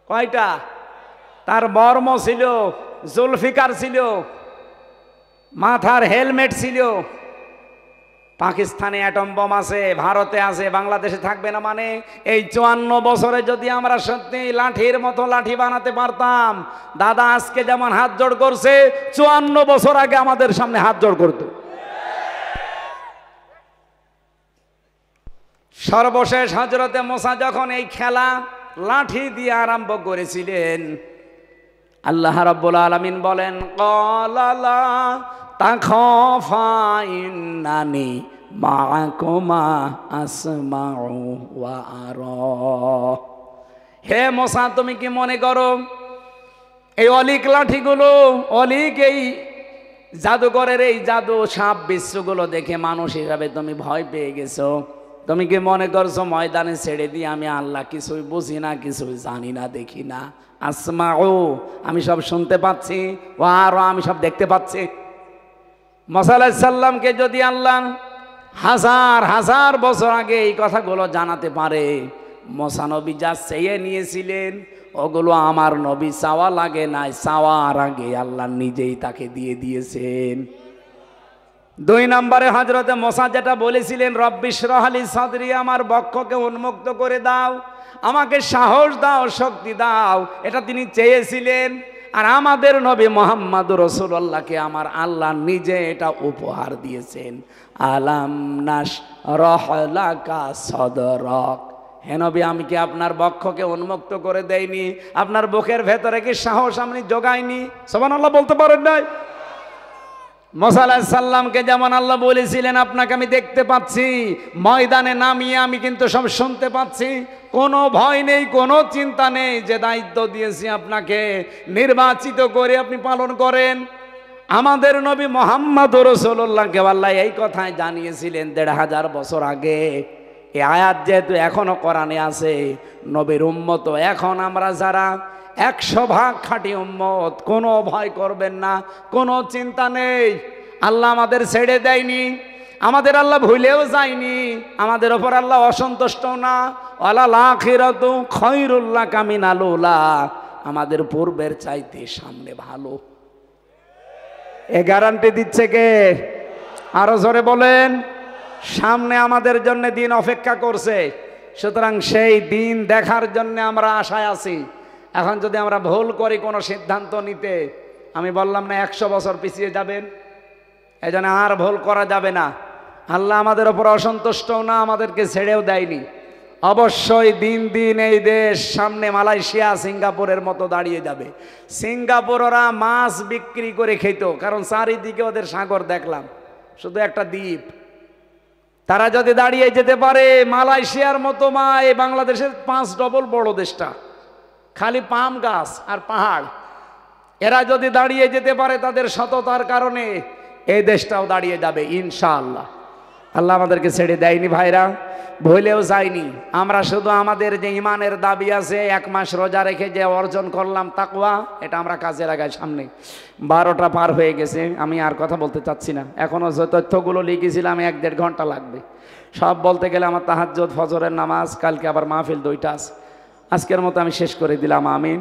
কয়টা? তার বর্ম ছিল, জুলফিকার ছিল, মাথার হেলমেট ছিল, পাকিস্তানে অ্যাটম বোম আছে, ভারতে আছে, বাংলাদেশে থাকবে না মানে? এই 54 বছরে যদি আমরা সত্যি লাঠির মতো লাঠি বানাতে পারতাম, দাদা আজকে যেমন হাত জোড় করছে 54 বছর আগে আমাদের সামনে হাত জোড় করতো। সর্বশেষ হযরতে মুসা যখন এই খেলা লাঠি দিয়ে আরম্ভ করেছিলেন, আল্লাহ রাব্বুল আলামিন বলেন ক্বালা লা তাখাফা ইন্নানি মাআকুমা আসমাউ ওয়া আরা। হে মুসা, তুমি কি মনে করো এই অলিক লাঠিগুলো, অলিক এই জাদুঘরের এই জাদু সাপ বিশ্বগুলো দেখে মানুষ হিসাবে তুমি ভয় পেয়ে গেছো? তুমি কি মনে করছো ময়দানে ছেড়ে দিয়ে আমি আল্লাহ কিছুই বুঝি না, কিছুই জানি না, দেখি না? আসমাউ, আমি সব শুনতে পাচ্ছি, ও আরো, আমি সব দেখতে পাচ্ছি। মুসা আলাইহিস সালামকে যদি আল্লাহ হাজার হাজার বছর আগে এই কথাগুলো জানাতে পারে, মুসা নবী যা চেয়ে নিয়েছিলেন ওগুলো আমার নবী চাওয়া লাগে নাই, চাওয়ার আগে আল্লাহ নিজেই তাকে দিয়ে দিয়েছেন। 2 নম্বরে হযরতে মুসা যেটা বলেছিলেন, রব্বি ইশরাহ লি সাদরি, আমার বক্ষকে উন্মুক্ত করে দাও, আমাকে সাহস দাও, শক্তি দাও, এটা তিনি চেয়েছিলেন। আর আমাদের নবী মুহাম্মদুর রাসূলুল্লাহকে আমার আল্লাহ নিজে এটা উপহার দিয়েছেন। আলাম নাশরাহ লাকা সাদরাক, হে নবী আমি কি আপনার বক্ষকে উন্মুক্ত করে দেইনি? আপনার বুকের ভেতরে কি সাহস আমি জোগাইনি? সুবহানাল্লাহ বলতে পারেন নাই? মুসা আলাইহিস সালামকে যেমন আল্লাহ বলেছিলেন আপনাকে আমি দেখতে পাচ্ছি, ময়দানে নামিয়ে আমি কিন্তু সব শুনতে পাচ্ছি, কোনো ভয় নেই, কোনো চিন্তা নেই, যে দায়িত্ব দিয়েছি আপনাকে নির্বাচিত করে আপনি পালন করেন। আমাদের নবী মুহাম্মদুর রাসূলুল্লাহকে আল্লাহ এই কথাই জানিয়েছিলেন 1500 বছর আগে। এই আয়াত যেহেতু এখনো কোরআনে আছে, নবীর উম্মত এখন আমরা যারা 100% খাঁটি উম্মত, কোনো ভয় করবেন না, কোনো চিন্তা নেই। আল্লাহ আমাদের ছেড়ে দেয়নি, আমাদের আল্লাহ ভুলেও যায়নি, আমাদের ওপর আল্লাহ অসন্তুষ্ট না। ওয়ালাল আখিরাতু খায়রুল লাকা মিনাল উলা, আমাদের পূর্বের চাইতে সামনে ভালো। এ গ্যারান্টি দিচ্ছে কে? আরো জোরে বলেন। সামনে আমাদের জন্য দিন অপেক্ষা করছে, সুতরাং সেই দিন দেখার জন্য আমরা আশায় আছি। এখন যদি আমরা ভুল করি কোনো সিদ্ধান্ত নিতে, আমি বললাম না 100 বছর পিছিয়ে যাবেন, এই জন্য আর ভুল করা যাবে না। আল্লাহ আমাদের ওপর অসন্তুষ্ট না, আমাদেরকে ছেড়েও দেয়নি। অবশ্যই দিন দিন এই দেশ সামনে মালয়েশিয়া সিঙ্গাপুরের মতো দাঁড়িয়ে যাবে। সিঙ্গাপুর ওরা মাছ বিক্রি করে খেত, কারণ চারিদিকে ওদের সাগর দেখলাম, শুধু একটা দ্বীপ। তারা যদি দাঁড়িয়ে যেতে পারে মালয়েশিয়ার মতো, মা এই বাংলাদেশের 5 ডবল বড় দেশটা, খালি পাম গাছ আর পাহাড়, এরা যদি দাঁড়িয়ে যেতে পারে তাদের সততার কারণে, এই দেশটাও দাঁড়িয়ে যাবে ইনশাআল্লাহ। আল্লাহ আমাদেরকে ছেড়ে দেয়নি ভাইরা, ভুলেও যায়নি। আমরা শুধু আমাদের যে ইমানের দাবি আছে, 1 মাস রোজা রেখে যে অর্জন করলাম তাকওয়া, এটা আমরা কাজে লাগাই। সামনে 12টা পার হয়ে গেছে, আমি আর কথা বলতে চাচ্ছি না। এখনো যে তথ্যগুলো লিখেছিলাম 1-1.5 ঘন্টা লাগবে সব বলতে গেলে। আমার তাহাজ্জুদ, ফজরের নামাজ, কালকে আবার মাহফিল 2টা আছে। আজকের মতো আমি শেষ করে দিলাম, আমিন।